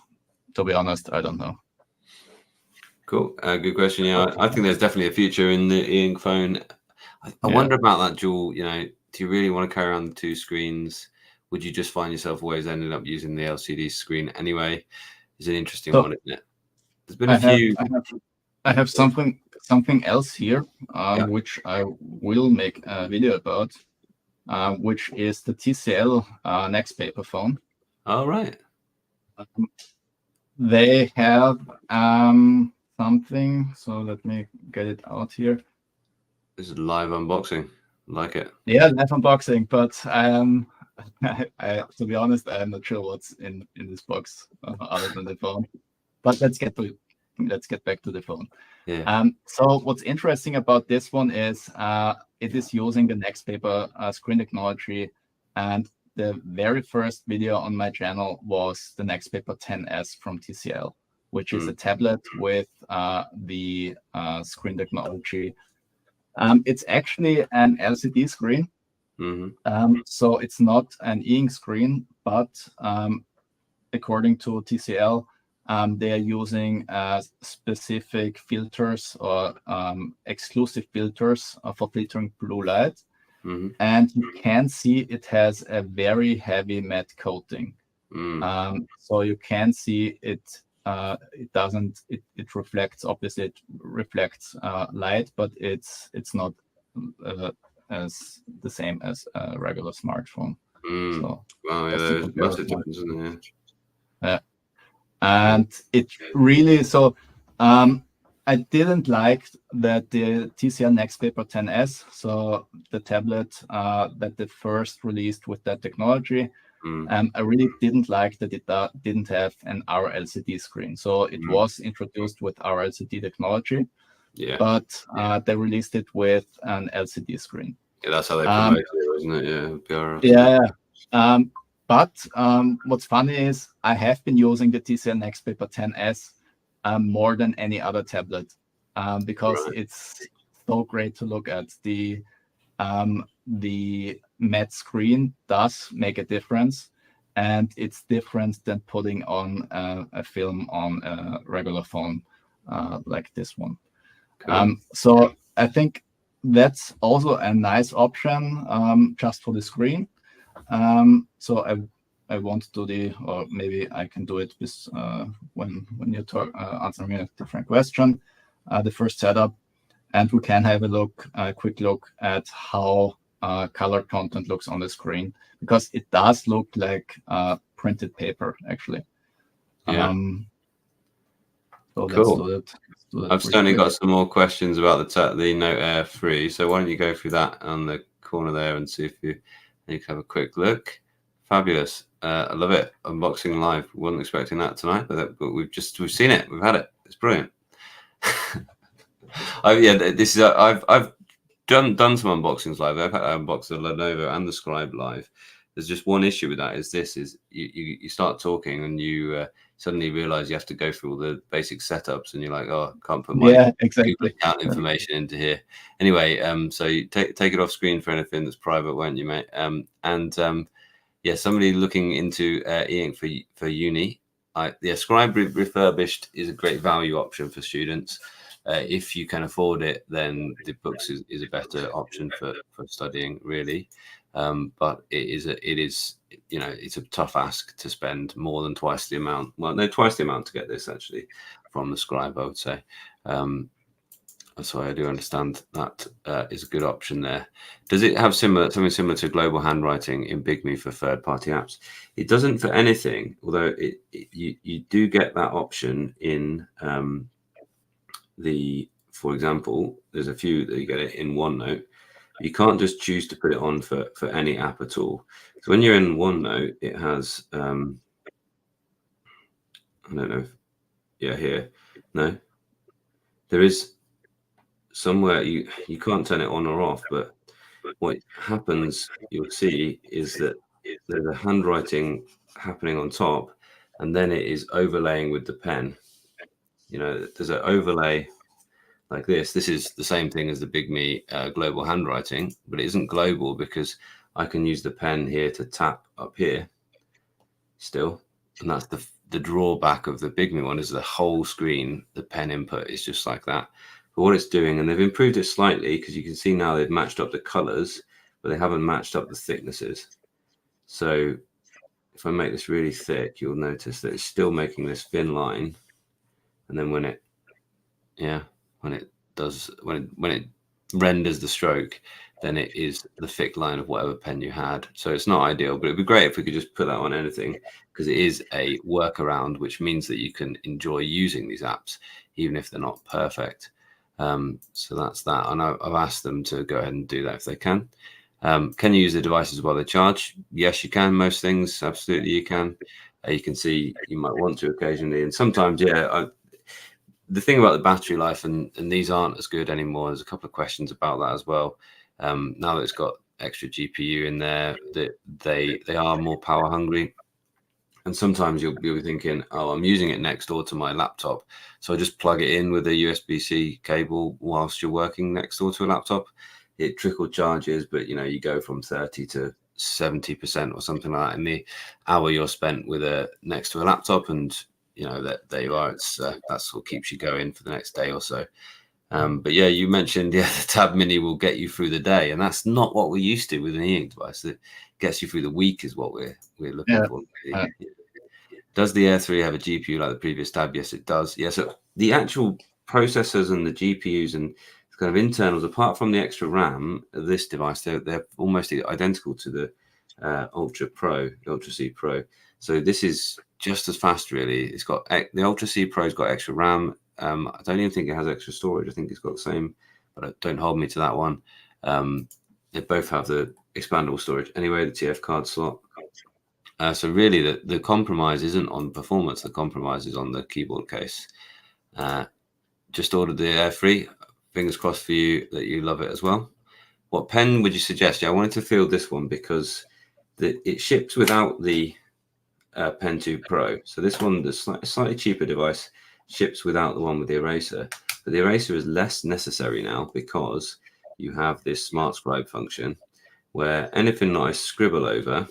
to be honest, I don't know. Cool. Good question. Yeah, I think there's definitely a future in the e-ink phone. I wonder about that dual. Do you really want to carry around the two screens? Would you just find yourself always ending up using the LCD screen anyway? It's an interesting one, isn't it? There's been a few. I have something else here, which I will make a video about. which is the TCL Next Paper phone. Oh, right. They have something. So let me get it out here. This is live unboxing. Like it. Yeah, live unboxing. But to be honest, I'm not sure what's in this box other than the phone. But let's get back to the phone. Yeah. So what's interesting about this one is it is using the Next Paper screen technology, and the very first video on my channel was the Next Paper 10S from TCL, which is a tablet with the screen technology. It's actually an LCD screen. So it's not an e-ink screen, but according to TCL, they are using specific filters or exclusive filters for filtering blue light. And you can see it has a very heavy matte coating. So you can see it. It reflects, obviously it reflects light, but it's not as the same as a regular smartphone. So wow, yeah, there's massive difference, isn't there? Yeah. And it really, so I didn't like that the TCL Next Paper 10S, so the tablet that they first released with that technology, I really didn't like that it didn't have an RLCD screen. So it was introduced with RLCD technology, but they released it with an LCD screen. Yeah, that's how they promote it, isn't it? Yeah, yeah. But what's funny is I have been using the TCL Next Paper 10S more than any other tablet because it's so great to look at. The matte screen does make a difference, and it's different than putting on a film on a regular phone like this one. So I think that's also a nice option just for the screen. So I won't do or maybe I can do it with when you answer me a different question. The first setup, and we can have a quick look at how color content looks on the screen, because it does look like printed paper actually. Yeah. So cool. Let's do that I've certainly got some more questions about the Note Air 3. So why don't you go through that on the corner there and see if you can have a quick look. Fabulous. I love it. Unboxing live. Wasn't expecting that tonight, but we've seen it. We've had it. It's brilliant. I've done some unboxings live. I've unboxed the Lenovo and the Scribe live. There's just one issue with that. Is you start talking and you suddenly realize you have to go through all the basic setups, and you're like, oh, I can't put my Google account information into here. Anyway, so you take it off screen for anything that's private, won't you, mate? Yeah, somebody looking into e-ink for uni. Scribe refurbished is a great value option for students. If you can afford it, then the Boox is a better option for studying, really. But it's a tough ask to spend more than twice the amount. Well, no, twice the amount to get this actually from the Scribe, I would say. So I do understand that is a good option there. Does it have something similar to global handwriting in Bigme for third-party apps? It doesn't for anything, although you do get that option in for example, there's a few that you get it in OneNote. You can't just choose to put it on for any app at all. So when you're in OneNote, it has I don't know. Here. No. There is somewhere you can't turn it on or off, but what happens, you'll see, is that there's a handwriting happening on top, and then it is overlaying with the pen. There's an overlay like this. This is the same thing as the Bigme global handwriting, but it isn't global because I can use the pen here to tap up here still, and that's the drawback of the Bigme one, is the whole screen, the pen input is just like that. But what it's doing, and they've improved it slightly, because you can see now they've matched up the colors, but they haven't matched up the thicknesses. So if I make this really thick, you'll notice that it's still making this thin line, and then when it renders the stroke, than it is the thick line of whatever pen you had. So it's not ideal, but it'd be great if we could just put that on anything, because it is a workaround, which means that you can enjoy using these apps, even if they're not perfect. So that's that. And I've asked them to go ahead and do that if they can. Can you use the devices while they charge? Yes, you can. Most things, absolutely, you can. You can see you might want to occasionally, and sometimes, yeah. The thing about the battery life, and these aren't as good anymore. There's a couple of questions about that as well. Now that it's got extra GPU in there, that they are more power hungry. And sometimes you'll be thinking, oh, I'm using it next door to my laptop, so I just plug it in with a USB-C cable whilst you're working next door to a laptop. It trickle charges, but you go from 30 to 70% or something like that in the hour you're spent with next to a laptop, and that there you are. It's that's what keeps you going for the next day or so. But yeah, you mentioned the Tab Mini will get you through the day, and that's not what we're used to with an e-ink device. That gets you through the week is what we're looking for. Does the Air 3 have a GPU like the previous Tab? Yes, it does. Yeah, so the actual processors and the GPUs and kind of internals, apart from the extra RAM of this device, they're almost identical to the Ultra C Pro. So this is just as fast, really. It's got the Ultra C Pro's got extra RAM. I don't even think it has extra storage. I think it's got the same, but don't hold me to that one. They both have the expandable storage. Anyway, the TF card slot. So really, the compromise isn't on performance. The compromise is on the keyboard case. Just ordered the Air 3. Fingers crossed for you that you love it as well. What pen would you suggest? Yeah, I wanted to field this one because it ships without the Pen 2 Pro. So this one, the slightly cheaper device, ships without the one with the eraser. But the eraser is less necessary now because you have this Smart Scribe function where anything that I scribble over,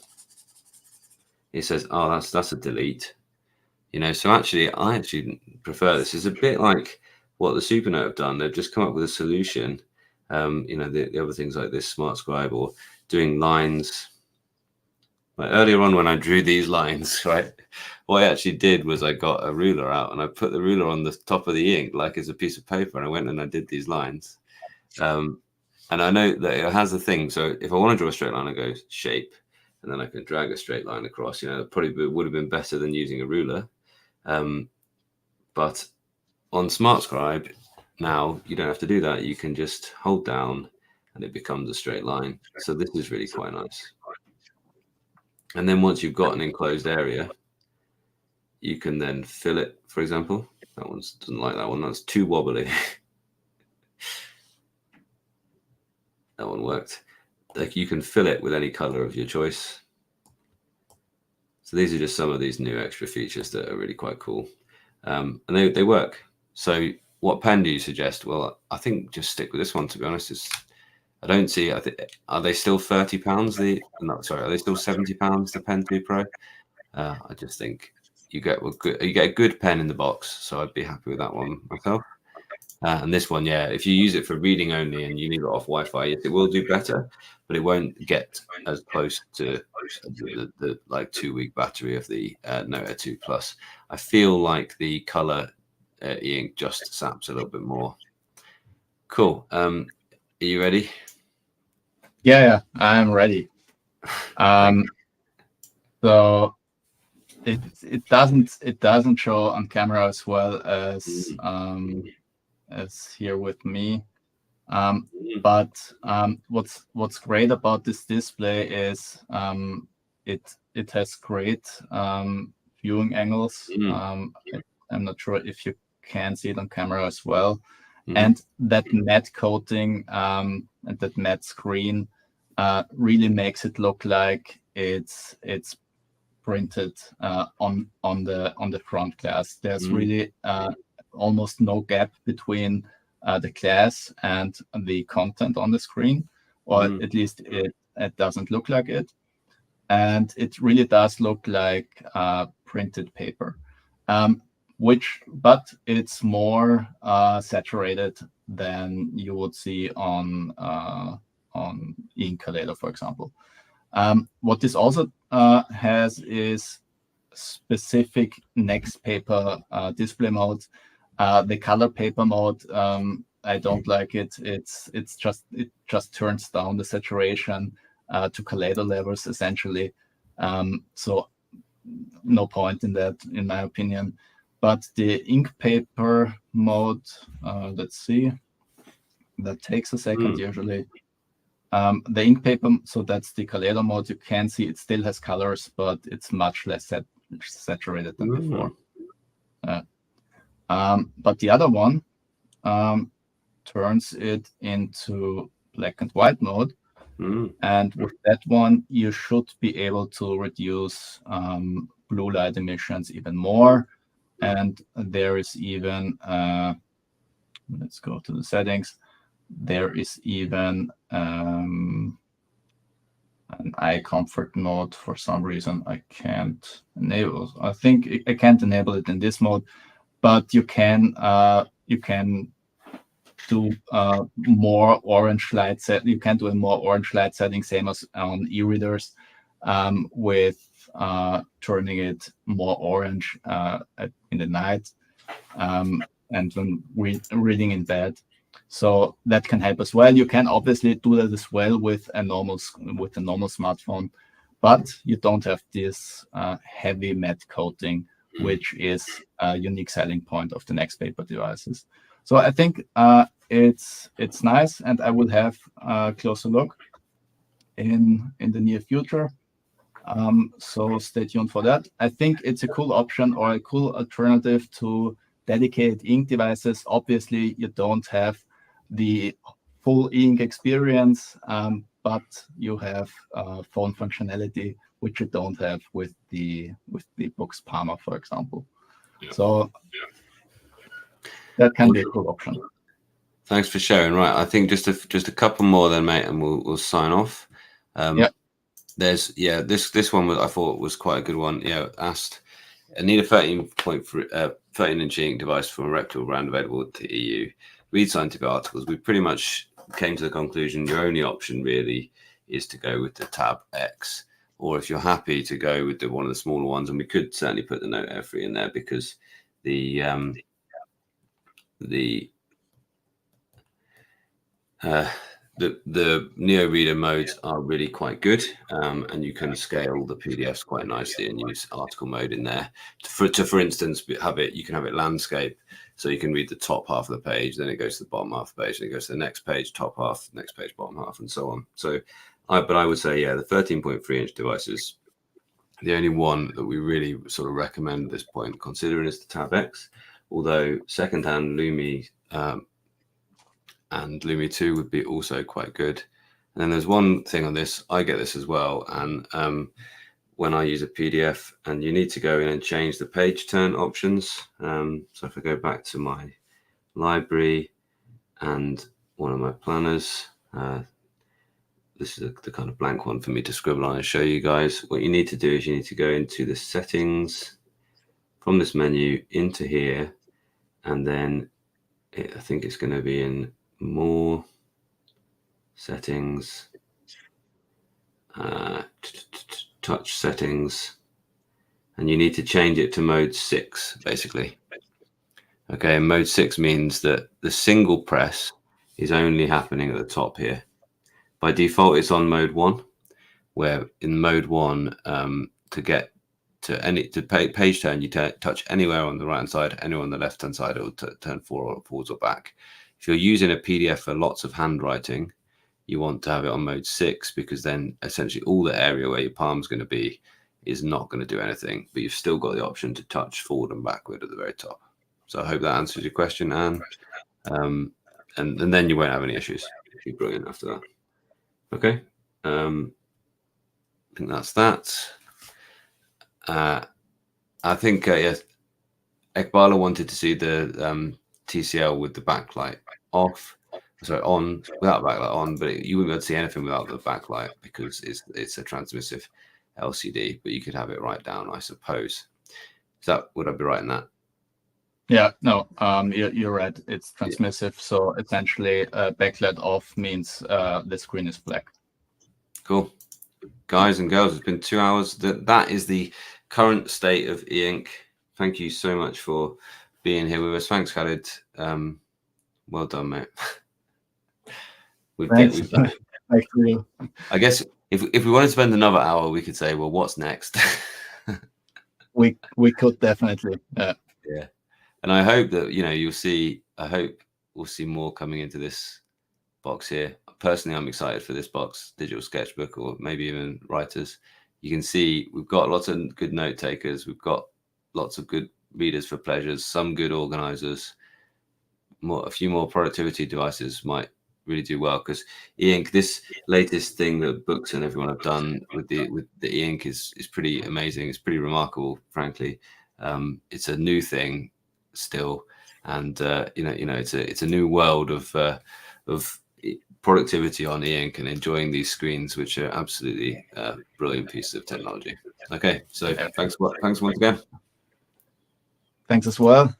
it says, oh, that's a delete. So actually, I prefer this. It's a bit like what the Supernote have done. They've just come up with a solution. The other things like this Smart Scribe or doing lines. Like earlier on when I drew these lines, right, what I actually did was I got a ruler out and I put the ruler on the top of the ink like it's a piece of paper, and I went and I did these lines. And I know that it has a thing. So if I want to draw a straight line, I go shape, and then I can drag a straight line across. It probably would have been better than using a ruler. But on Smart Scribe, now you don't have to do that. You can just hold down and it becomes a straight line. So this is really quite nice. And then once you've got an enclosed area, you can then fill it, for example. That one doesn't like that one. That's too wobbly. That one worked. Like you can fill it with any color of your choice. So these are just some of these new extra features that are really quite cool. And they work. So what pen do you suggest? Well, I think just stick with this one, to be honest. I don't see, are they still £30? Are they still £70, the Pen 2 Pro? I just think you get a good pen in the box. So I'd be happy with that one myself. And this one, yeah, if you use it for reading only and you leave it off Wi-Fi, yes, it will do better, but it won't get as close to the like 2-week battery of the Note 2 Plus. I feel like the color e-ink just saps a little bit more. Cool. Are you ready? Yeah, I'm ready. So it doesn't show on camera as well as here with me. But what's great about this display is it has great viewing angles. I'm not sure if you can see it on camera as well. And that matte coating and that matte screen really makes it look like it's printed on the front glass. There's really almost no gap between the glass and the content on the screen, or at least it doesn't look like it. And it really does look like printed paper. But it's more saturated than you would see on Inkaleder, for example. What this also has is specific next paper display modes. The color paper mode I don't like it. It just turns down the saturation to Kaleido levels essentially. So no point in that, in my opinion. But the ink paper mode, let's see, that takes a second usually. The ink paper, so that's the Kaleido mode. You can see it still has colors, but it's much less saturated than before. But the other one turns it into black and white mode. And with that one, you should be able to reduce blue light emissions even more. And there is even, let's go to the settings. There is even an eye comfort mode. For some reason, I can't enable. I think I can't enable it in this mode, but you can do more orange light set. You can do a more orange light setting, same as on e-readers, with turning it more orange in the night and when reading in bed. So that can help as well. You can obviously do that as well with a normal smartphone, but you don't have this heavy matte coating, which is a unique selling point of the next paper devices. So I think it's nice, and I will have a closer look in the near future. So stay tuned for that. I think it's a cool option or a cool alternative to dedicated ink devices. Obviously, you don't have the full ink experience, but you have phone functionality, which you don't have with the Boox Palma, for example. So that can be a cool option. Thanks for sharing. Right, I think just a couple more then, mate, and we'll sign off. There's this one I thought was quite a good one. Asked, I need a 13-inch ink device from a reputable brand available to EU. Read scientific articles. We pretty much came to the conclusion your only option really is to go with the Tab X, or if you're happy to go with one of the smaller ones, and we could certainly put the Note F3 in there because the Neo Reader modes are really quite good, and you can scale the PDFs quite nicely and use article mode in there. For instance, you can have it landscape, so you can read the top half of the page, then it goes to the bottom half of the page, and it goes to the next page, top half, next page, bottom half, and so on. So, but I would say, the 13.3-inch devices, the only one that we really sort of recommend at this point considering is the Tab X, although secondhand Lumi and Lumi 2 would be also quite good. And then there's one thing on this, I get this as well, and when I use a PDF, and you need to go in and change the page turn options. So if I go back to my library and one of my planners, this is the kind of blank one for me to scribble on and show you guys. What you need to do is you need to go into the settings from this menu into here, and then I think it's going to be in more settings, touch settings, and you need to change it to mode 6 basically. Okay, mode 6 means that the single press is only happening at the top here. By default it's on mode 1, where in mode 1 to get to page turn, you touch anywhere on the right hand side, anywhere on the left hand side, it will turn forwards or back. If you're using a PDF for lots of handwriting, you want to have it on mode 6, because then essentially all the area where your palm's going to be is not going to do anything, but you've still got the option to touch forward and backward at the very top. So I hope that answers your question, Anne. And then you won't have any issues. It'll be brilliant after that. Okay. I think that's that. I think yes, Ekbala wanted to see the TCL with the backlight off, sorry, on, without backlight on, but you wouldn't be able to see anything without the backlight because it's a transmissive LCD, but you could have it right down, I suppose. Would I be right in that? Yeah, no, you're right. It's transmissive, so essentially backlight off means the screen is black. Cool. Guys and girls, it's been 2 hours. That is the current state of e-ink. Thank you so much for being here with us. Thanks, Chalid. Well done, mate. Thanks. We've done it. Thank you. I guess if we want to spend another hour, we could say, well, what's next? We could definitely. Yeah. And I hope that, you know, you'll see, I hope we'll see more coming into this box here. Personally, I'm excited for this box, digital sketchbook, or maybe even writers. You can see we've got lots of good note takers. We've got lots of good readers for pleasures, some good organizers, a few more productivity devices might really do well, because e-ink, this latest thing that Boox and everyone have done with the e-ink is pretty amazing. It's pretty remarkable, frankly. It's a new thing still, and you know it's a new world of productivity on e-ink and enjoying these screens, which are absolutely brilliant pieces of technology. Okay, so thanks once again. Thanks as well.